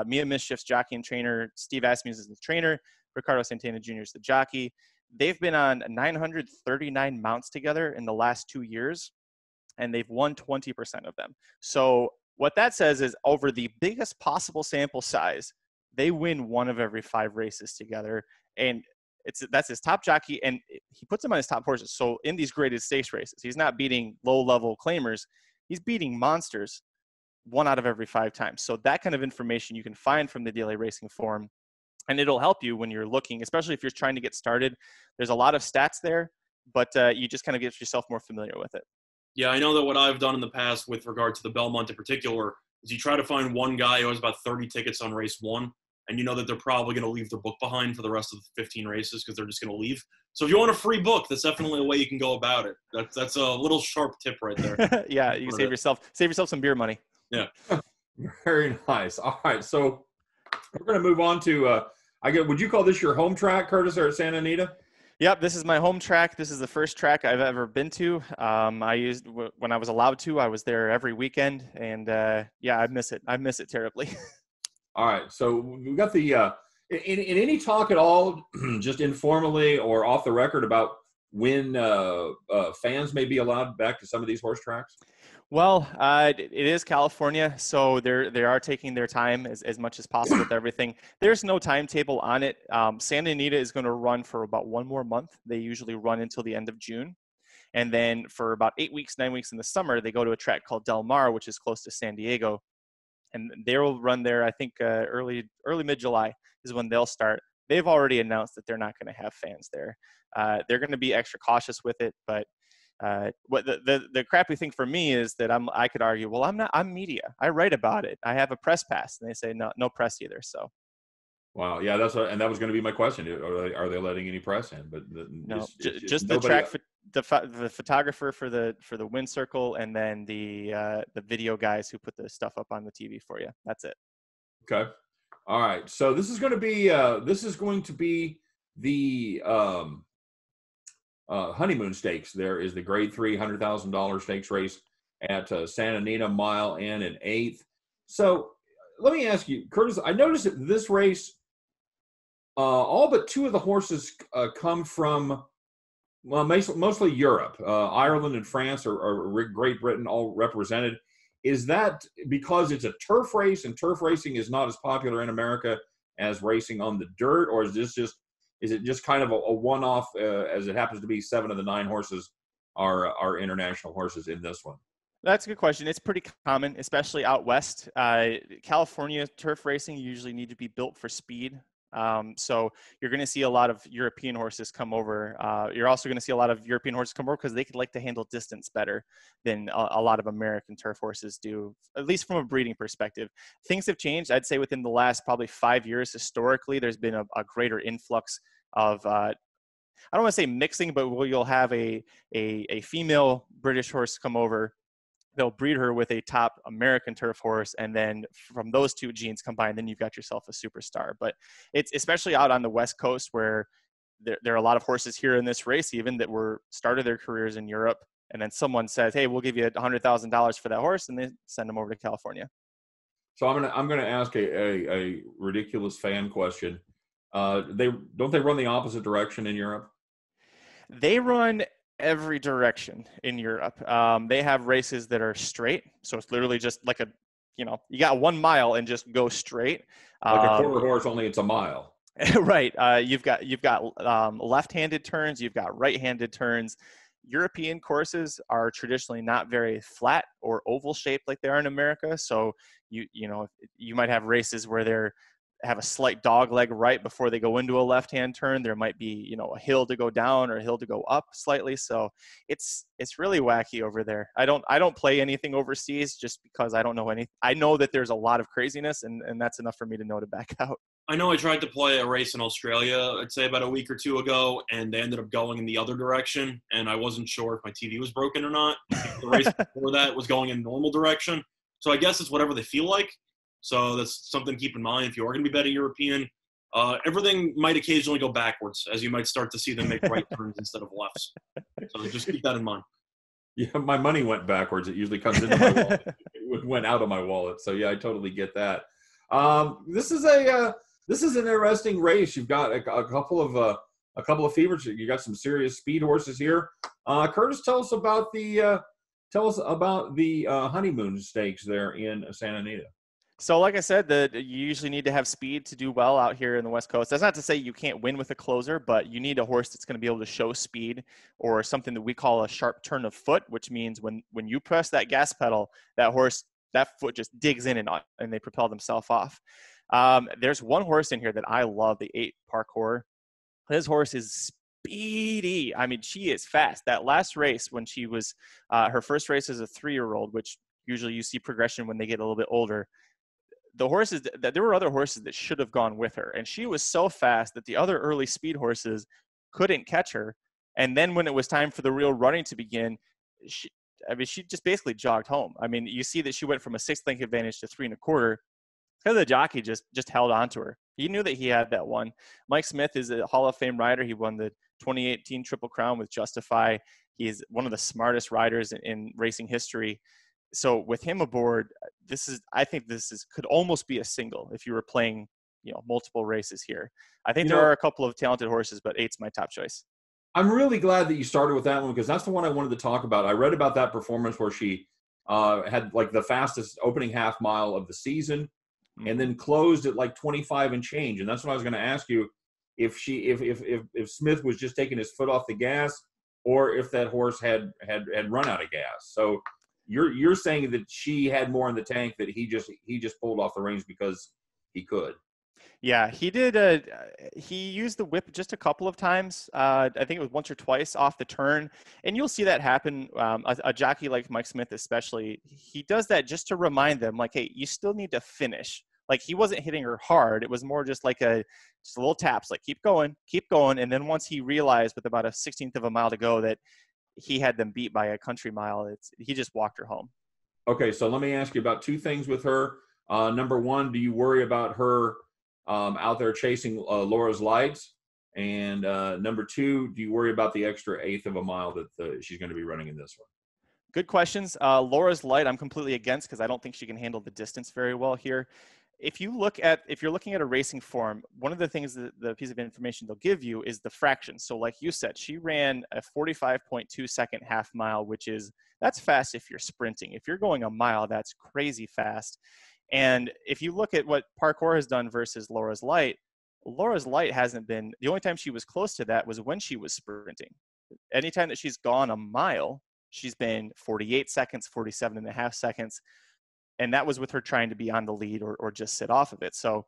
C: Mia Mischief's jockey and trainer, Steve Asmussen is the trainer, Ricardo Santana Jr. is the jockey. They've been on 939 mounts together in the last 2 years, and they've won 20% of them. So what that says is over the biggest possible sample size, they win 1 of every 5 races together. And that's his top jockey, and he puts him on his top horses. So in these graded stakes races, he's not beating low-level claimers. He's beating monsters 1 out of every 5 times. So that kind of information you can find from the Daily Racing Form, and it'll help you when you're looking, especially if you're trying to get started. There's a lot of stats there, but you just kind of get yourself more familiar with it.
B: Yeah, I know that what I've done in the past with regard to the Belmont in particular is you try to find one guy who has about 30 tickets on race 1, and you know that they're probably going to leave their book behind for the rest of the 15 races because they're just going to leave. So if you want a free book, that's definitely a way you can go about it. That's a little sharp tip right there.
C: Yeah, you can save yourself some beer money.
B: Yeah.
A: Very nice. All right, so we're going to move on to would you call this your home track, Curtis, or at Santa Anita?
C: Yep, this is my home track. This is the first track I've ever been to. I used when I was allowed to. I was there every weekend, and yeah, I miss it. I miss it terribly.
A: All right, so we've got the in any talk at all, just informally or off the record, about when fans may be allowed back to some of these horse tracks?
C: Well, it is California, so they are taking their time as much as possible with everything. There's no timetable on it. Santa Anita is going to run for about 1 more month. They usually run until the end of June. And then for about 8 weeks, 9 weeks in the summer, they go to a track called Del Mar, which is close to San Diego. And they will run there, I think, early mid-July is when they'll start. They've already announced that they're not going to have fans there. They're going to be extra cautious with it, but what the crappy thing for me is that I could argue, well, I'm media. I write about it. I have a press pass, and they say no press either. So.
A: Wow, yeah, and that was going to be my question. Are they letting any press in? But
C: no, just the track, the photographer for the wind circle, and then the video guys who put the stuff up on the TV for you. That's it.
A: Okay, all right. So this is going to be the honeymoon stakes. There is the Grade 3 $100,000 stakes race at Santa Anita, mile and an eighth. So let me ask you, Curtis. I noticed that this race, all but 2 of the horses come from, well, mostly Europe. Ireland and France or Great Britain all represented. Is that because it's a turf race and turf racing is not as popular in America as racing on the dirt, or is it just kind of a one-off, as it happens to be 7 of the 9 horses are international horses in this one?
C: That's a good question. It's pretty common, especially out west. California turf racing usually need to be built for speed. So you're going to see a lot of European horses come over. You're also going to see a lot of European horses come over because they could like to handle distance better than a lot of American turf horses do, at least from a breeding perspective. Things have changed. I'd say within the last probably 5 years, historically, there's been a greater influx of, I don't want to say mixing, but you'll have a female British horse come over. They'll breed her with a top American turf horse, and then from those 2 genes combined, then you've got yourself a superstar. But it's especially out on the West Coast where there are a lot of horses here in this race even that started their careers in Europe, and then someone says, "Hey, we'll give you $100,000 for that horse," and they send them over to California.
A: So I'm gonna ask a ridiculous fan question. Don't they run the opposite direction in Europe?
C: They run every direction in Europe. They have races that are straight, so it's literally just like you got 1 mile and just go straight.
A: Like a quarter horse, only it's a mile.
C: Right. You've got left-handed turns. You've got right-handed turns. European courses are traditionally not very flat or oval shaped like they are in America. So you might have races where they're have a slight dog leg right before they go into a left-hand turn. There might be, a hill to go down or a hill to go up slightly. So it's really wacky over there. I don't play anything overseas just because I don't know anything. I know that there's a lot of craziness, and that's enough for me to know to back out.
B: I know I tried to play a race in Australia, I'd say about a week or 2 ago, and they ended up going in the other direction, and I wasn't sure if my TV was broken or not. The race before that was going in normal direction. So I guess it's whatever they feel like. So that's something to keep in mind if you are going to be betting European. Everything might occasionally go backwards, as you might start to see them make right turns instead of lefts. So just keep that in mind.
A: Yeah, my money went backwards. It usually comes into my wallet. It went out of my wallet. So yeah, I totally get that. This is an interesting race. You've got a couple of favorites. You got some serious speed horses here. Curtis, tell us about the honeymoon stakes there in Santa Anita.
C: So like I said, you usually need to have speed to do well out here in the West Coast. That's not to say you can't win with a closer, but you need a horse that's going to be able to show speed, or something that we call a sharp turn of foot, which means when you press that gas pedal, that foot just digs in and they propel themselves off. There's one horse in here that I love, the 8 Parkour. His horse is speedy. I mean, she is fast. That last race when she was her first race as a 3-year-old, which usually you see progression when they get a little bit older. the horses that there were other horses that should have gone with her, and she was so fast that the other early speed horses couldn't catch her. And then when it was time for the real running to begin, she just basically jogged home. I mean, you see that she went from a 6-length advantage to 3 1/4 because the jockey just held on to her. He knew that he had that one. Mike Smith is a Hall of Fame rider. He won the 2018 Triple Crown with Justify. He's one of the smartest riders in racing history. So with him aboard, I think this could almost be a single if you were playing, multiple races here. I think there are a couple of talented horses, but 8's my top choice.
A: I'm really glad that you started with that one because that's the one I wanted to talk about. I read about that performance where she had like the fastest opening half mile of the season and then closed at like 25 and change. And that's what I was going to ask you, if Smith was just taking his foot off the gas or if that horse had run out of gas. So you're saying that she had more in the tank, that he just pulled off the reins because he could.
C: Yeah, he did. He used the whip just a couple of times. I think it was once or twice off the turn. And you'll see that happen. A jockey like Mike Smith especially, he does that just to remind them, like, hey, you still need to finish. Like, he wasn't hitting her hard. It was more just like just a little taps, like, keep going. And then once he realized with about a 16th of a mile to go that he had them beat by a country mile, he just walked her home.
A: Okay, so let me ask you about 2 things with her. Number one, do you worry about her out there chasing Laura's Lights? And number 2, do you worry about the extra 1/8 of a mile that she's going to be running in this one?
C: Good questions. Laura's Light, I'm completely against because I don't think she can handle the distance very well here. If you're looking at a racing form, one of the things that the piece of information they'll give you is the fraction. So like you said, she ran a 45.2 second half mile, that's fast if you're sprinting. If you're going a mile, that's crazy fast. And if you look at what Parkour has done versus Laura's Light hasn't been, the only time she was close to that was when she was sprinting. Anytime that she's gone a mile, she's been 48 seconds, 47.5 seconds. And that was with her trying to be on the lead or just sit off of it. So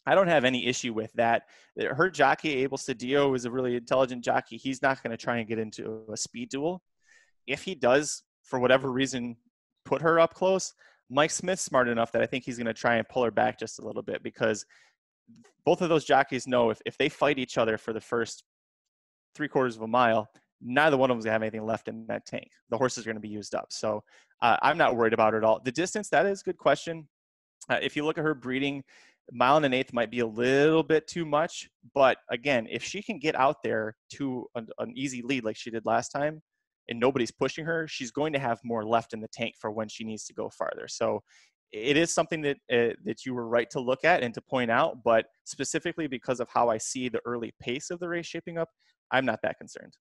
C: I don't have any issue with that. Her jockey, Abel Cedillo, is a really intelligent jockey. He's not going to try and get into a speed duel. If he does, for whatever reason, put her up close, Mike Smith's smart enough that I think he's going to try and pull her back just a little bit, because both of those jockeys know if they fight each other for the first 3/4 of a mile, neither one of them is going to have anything left in that tank. The horses are going to be used up. So I'm not worried about it at all. The distance, that is a good question. If you look at her breeding, 1 1/8 might be a little bit too much. But again, if she can get out there to an easy lead like she did last time and nobody's pushing her, she's going to have more left in the tank for when she needs to go farther. So it is something that you were right to look at and to point out. But specifically because of how I see the early pace of the race shaping up, I'm not that concerned.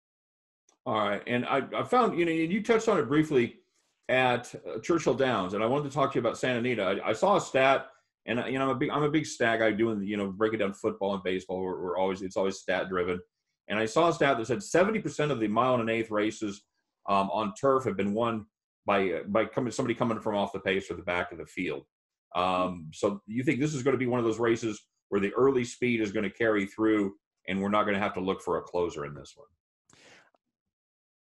C: All
A: right. And I found, you touched on it briefly at Churchill Downs, and I wanted to talk to you about Santa Anita. I saw a stat, and I'm a big stat guy doing, breaking down football and baseball. It's always stat driven. And I saw a stat that said 70% of the 1 1/8 races on turf have been won by somebody coming from off the pace or the back of the field. So you think this is going to be one of those races where the early speed is going to carry through, and we're not going to have to look for a closer in this one?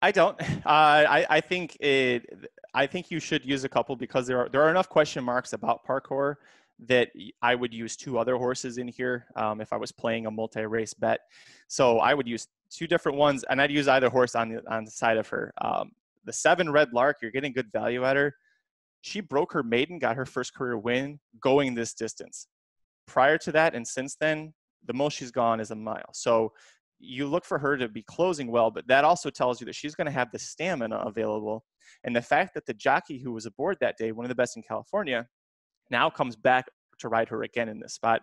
C: I don't. I think you should use a couple, because there are enough question marks about Parkour that I would use 2 other horses in here if I was playing a multi-race bet. So I would use 2 different ones, and I'd use either horse on the side of her. The 7 Red Lark, you're getting good value at her. She broke her maiden, got her first career win going this distance. Prior to that and since then, the most she's gone is a mile. So you look for her to be closing well, but that also tells you that she's going to have the stamina available. And the fact that the jockey who was aboard that day, one of the best in California, now comes back to ride her again in this spot,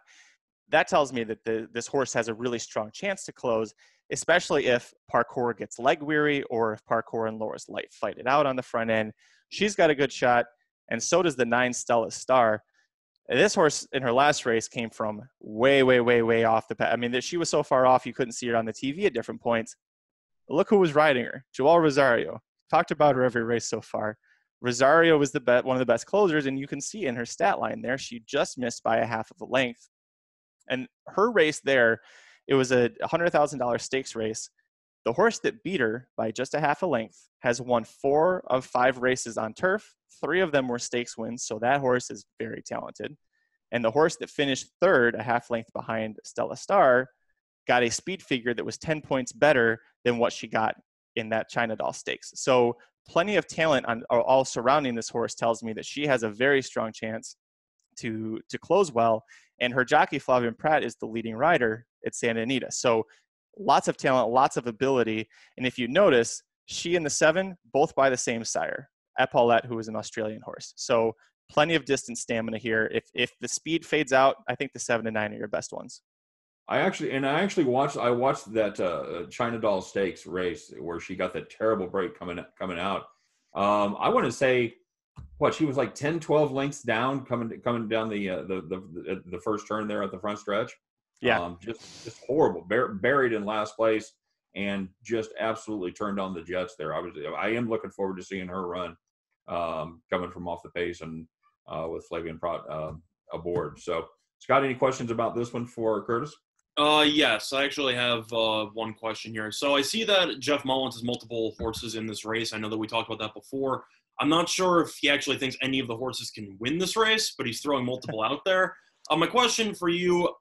C: that tells me that this horse has a really strong chance to close, especially if Parkour gets leg weary or if Parkour and Laura's Light fight it out on the front end. She's got a good shot, and so does the 9 Stella Star. This horse in her last race came from way, way, way, way off the path. I mean, she was so far off you couldn't see her on the TV at different points. Look who was riding her, Joel Rosario. Talked about her every race so far. Rosario was one of the best closers, and you can see in her stat line there, she just missed by a half of a length. And her race there, it was a $100,000 stakes race. The horse that beat her by just a half a length has won 4 of 5 races on turf. 3 of them were stakes wins, so that horse is very talented. And the horse that finished third, a half length behind Stella Star, got a speed figure that was 10 points better than what she got in that China Doll Stakes. So plenty of talent all surrounding this horse tells me that she has a very strong chance to close well. And her jockey, Flavien Prat, is the leading rider at Santa Anita. So lots of talent, lots of ability. And if you notice, she and the 7 both by the same sire, Epaulette, who is an Australian horse. So plenty of distance stamina here. If the speed fades out, I think the 7 and 9 are your best ones.
A: I actually watched that China Doll Stakes race where she got that terrible break coming out. I want to say, she was like 10, 12 lengths down coming down the first turn there at the front stretch.
C: Yeah,
A: just horrible, buried in last place, and just absolutely turned on the jets there. I am looking forward to seeing her run coming from off the pace and with Flavien Prat aboard. So, Scott, any questions about this one for Curtis?
B: Yes, I actually have one question here. So I see that Jeff Mullins has multiple horses in this race. I know that we talked about that before. I'm not sure if he actually thinks any of the horses can win this race, but he's throwing multiple out there. My question for you,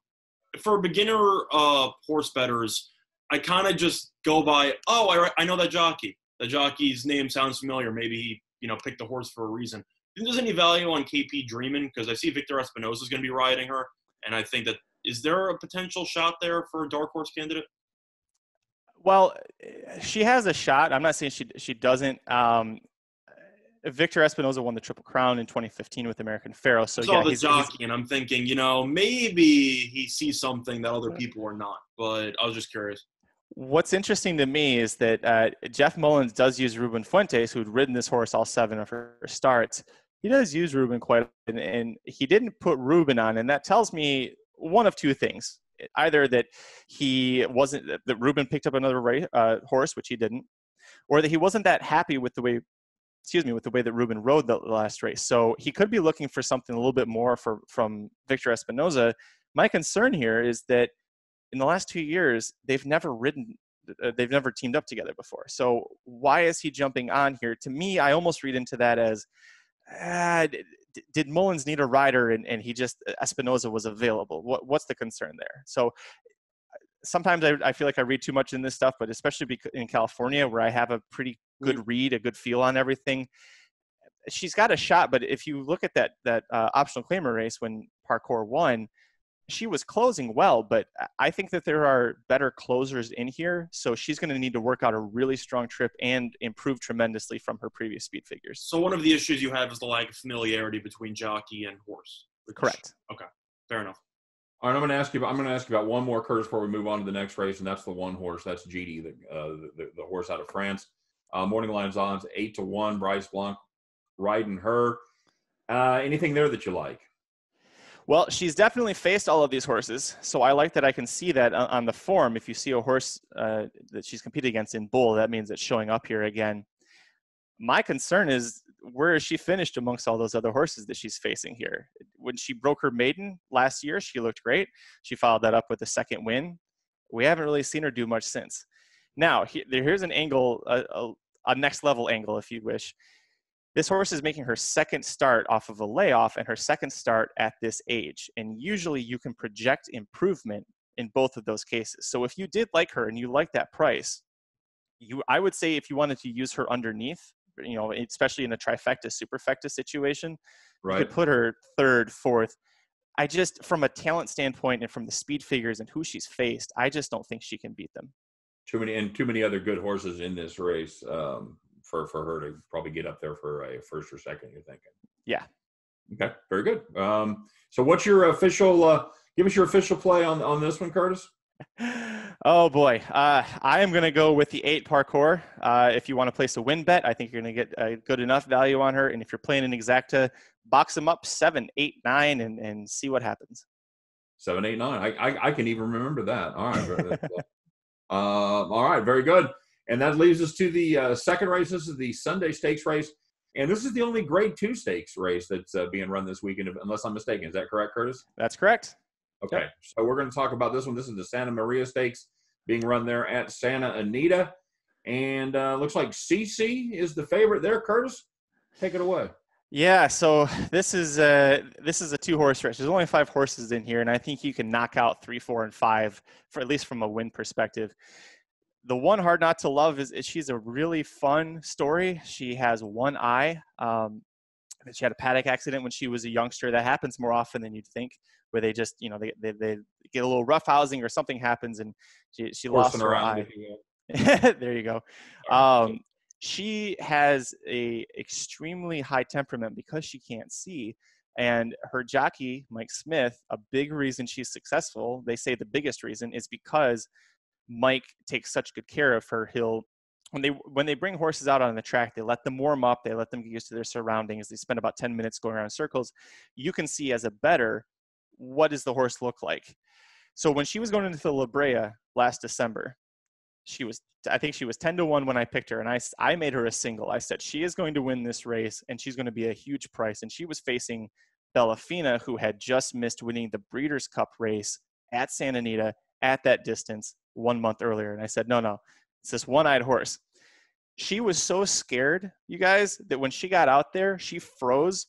B: for beginner horse bettors, I kind of just go by, I know that jockey. The jockey's name sounds familiar. Maybe he, picked the horse for a reason. Do you think there's any value on KP Dreamin'? Because I see Victor Espinoza is going to be riding her, and I think that is there a potential shot there for a dark horse candidate?
C: Well, she has a shot. I'm not saying she doesn't. Victor Espinoza won the Triple Crown in 2015 with American Pharoah. So
B: yeah, he's jockey, and I'm thinking, maybe he sees something that other people are not. But I was just curious.
C: What's interesting to me is that Jeff Mullins does use Ruben Fuentes, who'd ridden this horse all 7 of her starts. He does use Ruben quite, and he didn't put Ruben on, and that tells me one of two things: either that that Ruben picked up another horse, which he didn't, or that he wasn't that happy with the way that Ruben rode the last race. So he could be looking for something a little bit more from Victor Espinoza. My concern here is that in the last 2 years, they've never teamed up together before. So why is he jumping on here? To me, I almost read into that as, did Mullins need a rider and Espinoza was available? What's the concern there? So sometimes I feel like I read too much in this stuff, but especially in California where I have a pretty good read, a good feel on everything, she's got a shot. But if you look at that optional claimer race when Parkour won, she was closing well, but I think that there are better closers in here. So she's going to need to work out a really strong trip and improve tremendously from her previous speed figures.
B: So one of the issues you have is the lack of familiarity between jockey and horse.
C: Correct.
B: Okay. Fair enough.
A: All right, I'm going to ask you about one more, Curtis, before we move on to the next race, and that's the one horse. That's GD, the horse out of France. Morning Line's odds 8-1. Bryce Blanc riding her. Anything there that you like?
C: Well, she's definitely faced all of these horses, so I like that I can see that on the form. If you see a horse that she's competed against in bull, that means it's showing up here again. My concern is, where is she finished amongst all those other horses that she's facing here? When she broke her maiden last year, she looked great. She followed that up with a second win. We haven't really seen her do much since. Now, here's an angle, a next level angle, if you wish. This horse is making her second start off of a layoff and her second start at this age. And usually you can project improvement in both of those cases. So if you did like her and you like that price, I would say if you wanted to use her underneath, especially in a trifecta, superfecta situation, right, you could put her third, fourth. From a talent standpoint and from the speed figures and who she's faced, I just don't think she can beat them.
A: Too many other good horses in this race. For her to probably get up there for a first or second, you're thinking?
C: Yeah.
A: Okay, very good. So what's your official, give us your official play on this one, Curtis?
C: Oh, boy. I am going to go with the 8 Parkour. If you want to place a win bet, I think you're going to get a good enough value on her. And if you're playing an exacta, box them up 7, 8, 9, and see what happens.
A: 7, 8, 9. I can even remember that. All right. All right, very good. And that leads us to the second race. This is the Sunday Stakes race. And this is the only Grade 2 Stakes race that's being run this weekend, unless I'm mistaken. Is that correct, Curtis?
C: That's correct.
A: Okay. Yep. So we're going to talk about this one. This is the Santa Maria Stakes being run there at Santa Anita. And looks like CC is the favorite there. Curtis, take it away.
C: Yeah, so this is a 2-horse race. There's only 5 horses in here, and I think you can knock out 3, 4, and 5 for at least from a win perspective. The one hard not to love is she's a really fun story. She has one eye. She had a paddock accident when she was a youngster. That happens more often than you'd think, where they just, they get a little roughhousing or something happens, and she lost her eye. There you go. She has a extremely high temperament because she can't see. And her jockey, Mike Smith, a big reason she's successful, they say the biggest reason, is because Mike takes such good care of her. When they bring horses out on the track, they let them warm up, they let them get used to their surroundings. They spend about 10 minutes going around in circles. You can see as a bettor, what does the horse look like? So when she was going into the La Brea last December, I think she was 10-1 when I picked her, and I made her a single. I said she is going to win this race, and she's going to be a huge price. And she was facing Bellafina, who had just missed winning the Breeders' Cup race at Santa Anita at that distance 1 month earlier. And I said, no, it's this one-eyed horse. She was so scared, you guys, that when she got out there, she froze.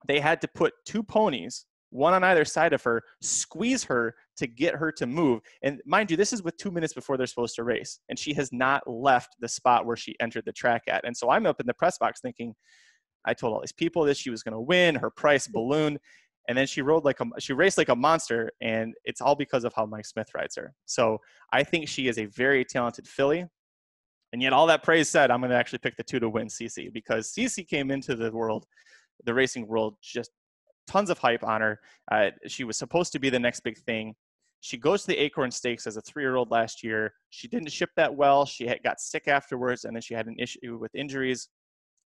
C: They had to put 2 ponies, one on either side of her, squeeze her to get her to move. And mind you, this is with 2 minutes before they're supposed to race. And she has not left the spot where she entered the track at. And so I'm up in the press box thinking, I told all these people that she was going to win, her price ballooned. And then she raced like a monster. And it's all because of how Mike Smith rides her. So I think she is a very talented filly. And yet all that praise said, I'm going to actually pick the 2 to win CC, because CC came into the racing world, just tons of hype on her. She was supposed to be the next big thing. She goes to the Acorn Stakes as a 3-year-old last year. She didn't ship that well. She got sick afterwards, and then she had an issue with injuries.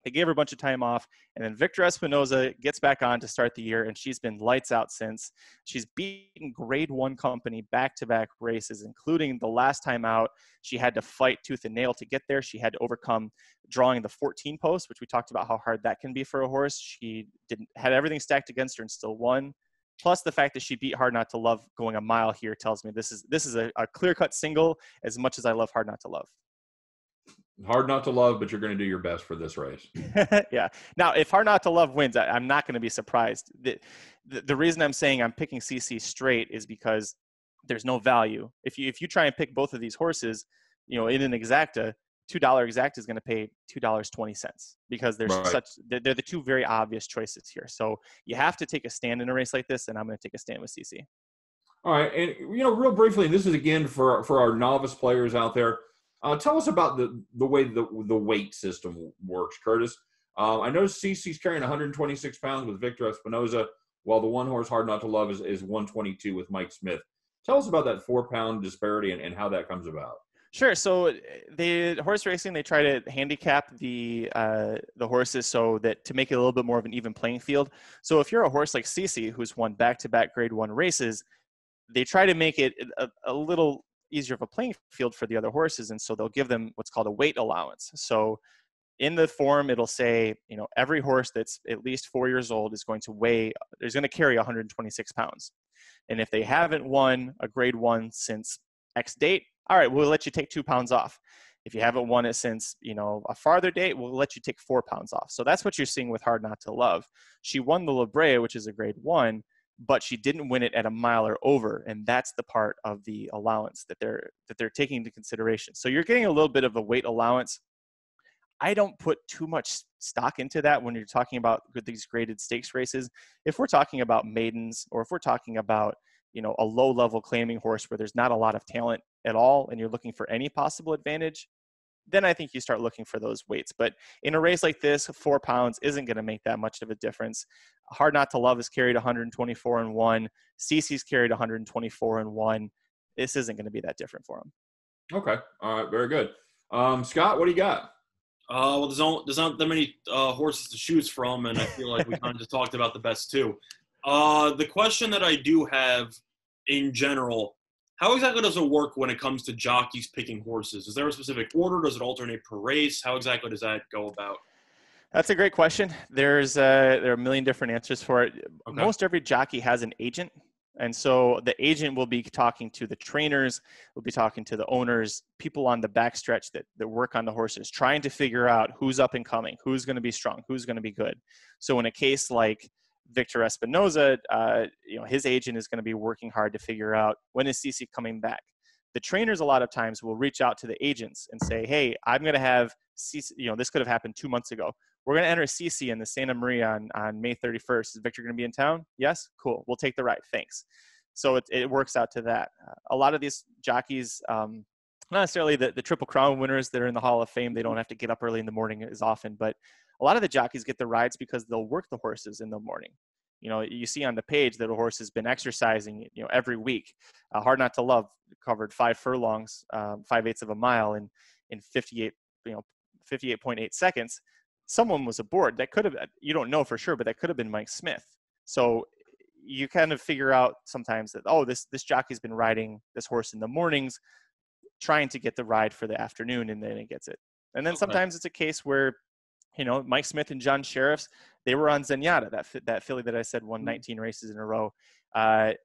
C: They gave her a bunch of time off, and then Victor Espinoza gets back on to start the year, and she's been lights out since. She's beaten Grade 1 company back-to-back races, including the last time out. She had to fight tooth and nail to get there. She had to overcome drawing the 14 post, which we talked about how hard that can be for a horse. She had everything stacked against her and still won. Plus the fact that she beat Hard Not to Love going a mile here tells me this is a clear-cut single, as much as I love Hard Not to Love.
A: Hard not to love, but you're going to do your best for this race.
C: Yeah. Now, if Hard Not to Love wins, I'm not going to be surprised. The reason I'm saying I'm picking CC straight is because there's no value. If you try and pick both of these horses, in an exacta, $2 exacta is going to pay $2.20, because they're the 2 very obvious choices here. So you have to take a stand in a race like this, and I'm going to take a stand with CC.
A: All right, and real briefly, and this is again for our novice players out there. Tell us about the way the weight system works, Curtis. I know CC's carrying 126 pounds with Victor Espinoza, while the one horse Hard Not to Love is 122 with Mike Smith. Tell us about that 4-pound disparity and how that comes about.
C: Sure. So the horse racing, they try to handicap the horses so that to make it a little bit more of an even playing field. So if you're a horse like CC, who's won back-to-back Grade 1 races, they try to make it a little easier of a playing field for the other horses, and so they'll give them what's called a weight allowance. So in the form, it'll say, every horse that's at least 4 years old is going to carry 126 pounds. And if they haven't won a Grade 1 since X date, all right, we'll let you take 2 pounds off. If you haven't won it since, a farther date, we'll let you take 4 pounds off. So that's what you're seeing with Hard Not to Love. She won the La Brea, which is a Grade 1, but she didn't win it at a mile or over, and that's the part of the allowance that they're taking into consideration. So you're getting a little bit of a weight allowance. I don't put too much stock into that when you're talking about these graded stakes races. If we're talking about maidens, or if we're talking about a low-level claiming horse where there's not a lot of talent at all, and you're looking for any possible advantage, then I think you start looking for those weights. But in a race like this, 4 pounds isn't going to make that much of a difference. Hard Not to Love is carried 124-1. CC's carried 124-1. This isn't going to be that different for him. Okay.
A: All right. Very good. Scott, what do you got?
B: Well, there's not that many horses to choose from, and I feel like we kind of just talked about the best 2. The question that I do have in general, how exactly does it work when it comes to jockeys picking horses? Is there a specific order? Does it alternate per race? How exactly does that go about?
C: That's a great question. There are a million different answers for it.
A: Okay.
C: Most every jockey has an agent. And so the agent will be talking to the trainers, will be talking to the owners, people on the backstretch that work on the horses, trying to figure out who's up and coming, who's going to be strong, who's going to be good. So in a case like Victor Espinoza, his agent is going to be working hard to figure out when is CC coming back. The trainers a lot of times will reach out to the agents and say, hey, I'm going to have CC, this could have happened 2 months ago. We're going to enter CC in the Santa Maria on May 31st. Is Victor going to be in town? Yes? Cool. We'll take the ride. Thanks. So it works out to that. A lot of these jockeys, not necessarily the Triple Crown winners that are in the Hall of Fame, they don't have to get up early in the morning as often, but a lot of the jockeys get the rides because they'll work the horses in the morning. You see on the page that a horse has been exercising, every week. Hard Not to Love covered 5 furlongs, 5/8 of a mile in 58.8 seconds. Someone was aboard. That could have, you don't know for sure, but that could have been Mike Smith. So you kind of figure out sometimes that, this jockey's been riding this horse in the mornings, trying to get the ride for the afternoon, and then it gets it. And then sometimes it's a case where, Mike Smith and John Sheriffs, they were on Zenyatta, that filly that I said won 19 races in a row.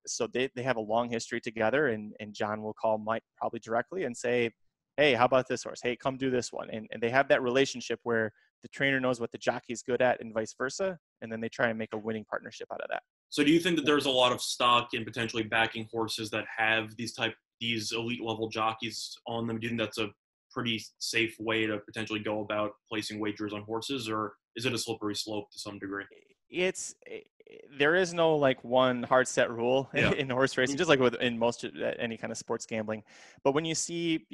C: So they have a long history together, and John will call Mike probably directly and say, hey, how about this horse? Hey, come do this one. And they have that relationship where the trainer knows what the jockey's good at and vice versa, and then they try and make a winning partnership out of that.
B: So do you think that there's a lot of stock in potentially backing horses that have these elite level jockeys on them? Do you think that's a pretty safe way to potentially go about placing wagers on horses, or is it a slippery slope to some degree?
C: There is no one hard set rule in horse racing, just like in most any kind of sports gambling. But when you see,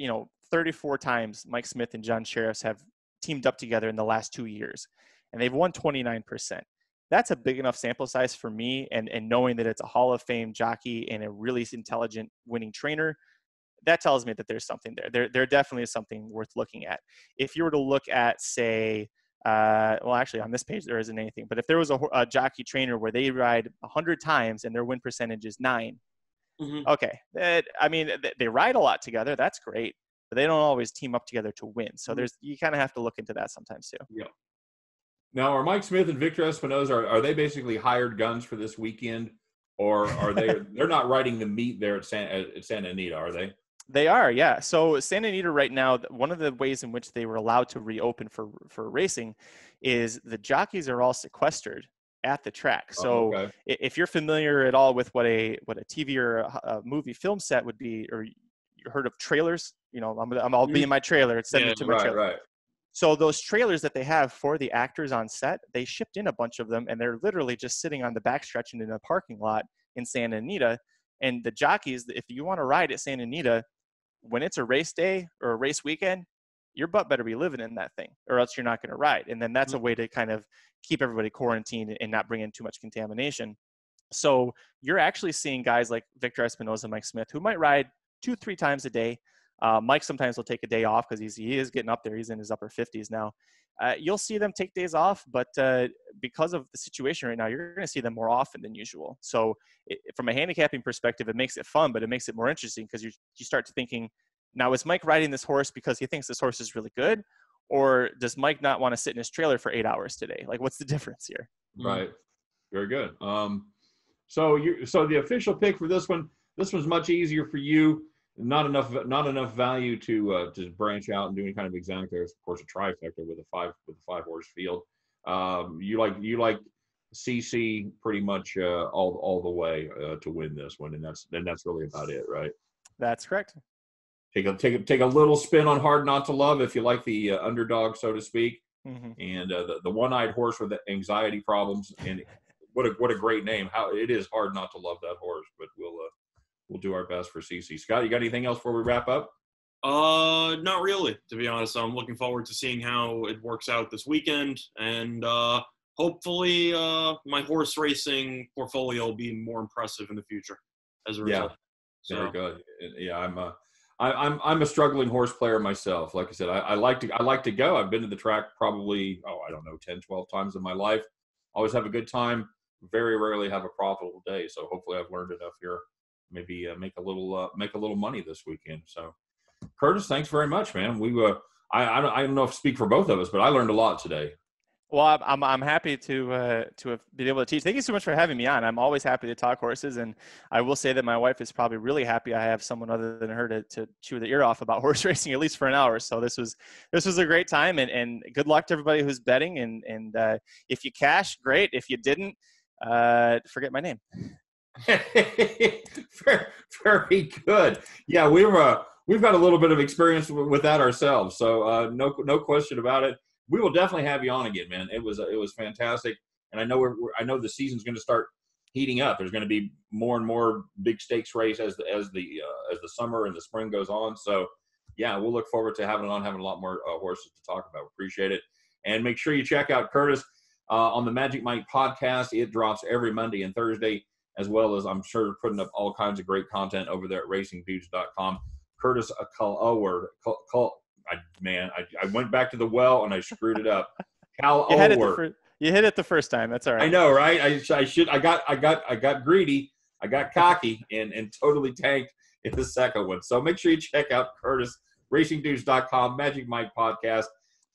C: 34 times Mike Smith and John Sheriffs have teamed up together in the last 2 years, and they've won 29%. That's a big enough sample size for me, and knowing that it's a Hall of Fame jockey and a really intelligent winning trainer, that tells me that there's something there. There definitely is something worth looking at. If you were to look at, say, actually on this page there isn't anything, but if there was a jockey trainer where they ride 100 times and their win percentage is 9, okay, they ride a lot together. That's great, but they don't always team up together to win. So you kind of have to look into that sometimes too.
A: Yeah. Now, are Mike Smith and Victor Espinoza, are they basically hired guns for this weekend, or are they're not riding the meet there at Santa Anita, are they?
C: They are, yeah. So Santa Anita right now, one of the ways in which they were allowed to reopen for racing is the jockeys are all sequestered at the track. So if you're familiar at all with what a TV or a movie film set would be, or you heard of trailers, I'll be in my trailer. It's sent me to my trailer. Right. So those trailers that they have for the actors on set, they shipped in a bunch of them, and they're literally just sitting on the backstretch and in a parking lot in Santa Anita. And the jockeys, if you want to ride at Santa Anita, when it's a race day or a race weekend, your butt better be living in that thing, or else you're not going to ride. And then that's a way to kind of keep everybody quarantined and not bring in too much contamination. So you're actually seeing guys like Victor Espinoza, Mike Smith, who might ride 2-3 times a day. Mike sometimes will take a day off because he is getting up there. He's in his upper 50s now. You'll see them take days off, but because of the situation right now, you're going to see them more often than usual. So from a handicapping perspective, it makes it fun, but it makes it more interesting because you start thinking, now is Mike riding this horse because he thinks this horse is really good, or does Mike not want to sit in his trailer for 8 hours today? What's the difference here?
A: Right. Very good. So the official pick for this one's much easier for you. Not enough value to branch out and do any kind of exact. There's of course a trifecta with a five horse field. You like CC pretty much all the way to win this one, and that's really about it, right?
C: That's correct.
A: Take a little spin on Hard Not to Love if you like the underdog, so to speak, and the one-eyed horse with the anxiety problems. And what a great name! How it is hard not to love that horse, but we'll do our best for CC. Scott, you got anything else before we wrap up?
B: Not really, to be honest. I'm looking forward to seeing how it works out this weekend, and hopefully my horse racing portfolio will be more impressive in the future as a result.
A: Yeah, very good. Yeah, I'm a struggling horse player myself. Like I said, I like to go. I've been to the track probably 10, 12 times in my life. Always have a good time. Very rarely have a profitable day. So hopefully I've learned enough here. Maybe make a little money this weekend. So, Curtis, thanks very much, man. I don't know if I speak for both of us, but I learned a lot today.
C: Well, I'm happy to have been able to teach. Thank you so much for having me on. I'm always happy to talk horses, and I will say that my wife is probably really happy I have someone other than her to chew the ear off about horse racing, at least for an hour. So this was a great time, and good luck to everybody who's betting. And if you cash, great. If you didn't, forget my name.
A: Very good. Yeah, we've got a little bit of experience with that ourselves, so no question about it. We will definitely have you on again, man. It was fantastic, and I know I know the season's going to start heating up. There's going to be more and more big stakes race as the summer and the spring goes on. So yeah, we'll look forward to having a lot more horses to talk about. Appreciate it, and make sure you check out Curtis on the Magic Mike podcast. It drops every Monday and Thursday, as well as I'm sure putting up all kinds of great content over there at racingdudes.com. Curtis Kalleward. I went back to the well and I screwed it up. Kalleward.
C: You hit it the first time. That's all right.
A: I know, right? I got greedy. I got cocky and totally tanked in the second one. So make sure you check out Curtis, racingdudes.com, Magic Mike podcast.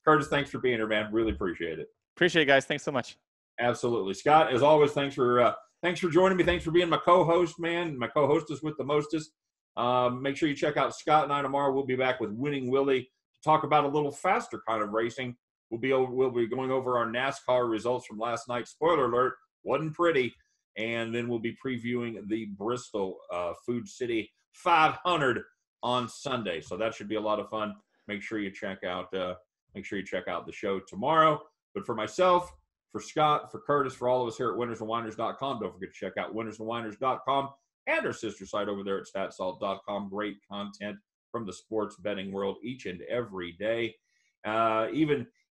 A: Curtis, thanks for being here, man. Really appreciate it.
C: Appreciate it, guys. Thanks so much.
A: Absolutely. Scott, as always, thanks for joining me. Thanks for being my co-host, man. My co-hostess with the mostest. Make sure you check out Scott and I tomorrow. We'll be back with Winning Willie to talk about a little faster kind of racing. We'll be going over our NASCAR results from last night. Spoiler alert, wasn't pretty. And then we'll be previewing the Bristol Food City 500 on Sunday. So that should be a lot of fun. Make sure you check out the show tomorrow. But for myself, for Scott, for Curtis, for all of us here at winnersandwhiners.com, don't forget to check out winnersandwhiners.com and our sister site over there at statsalt.com. Great content from the sports betting world each and every day.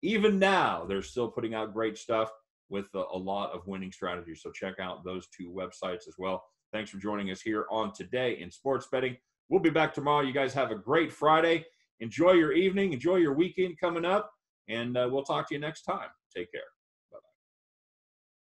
A: Even now, they're still putting out great stuff with a lot of winning strategies. So check out those two websites as well. Thanks for joining us here on Today in Sports Betting. We'll be back tomorrow. You guys have a great Friday. Enjoy your evening. Enjoy your weekend coming up. And we'll talk to you next time. Take care.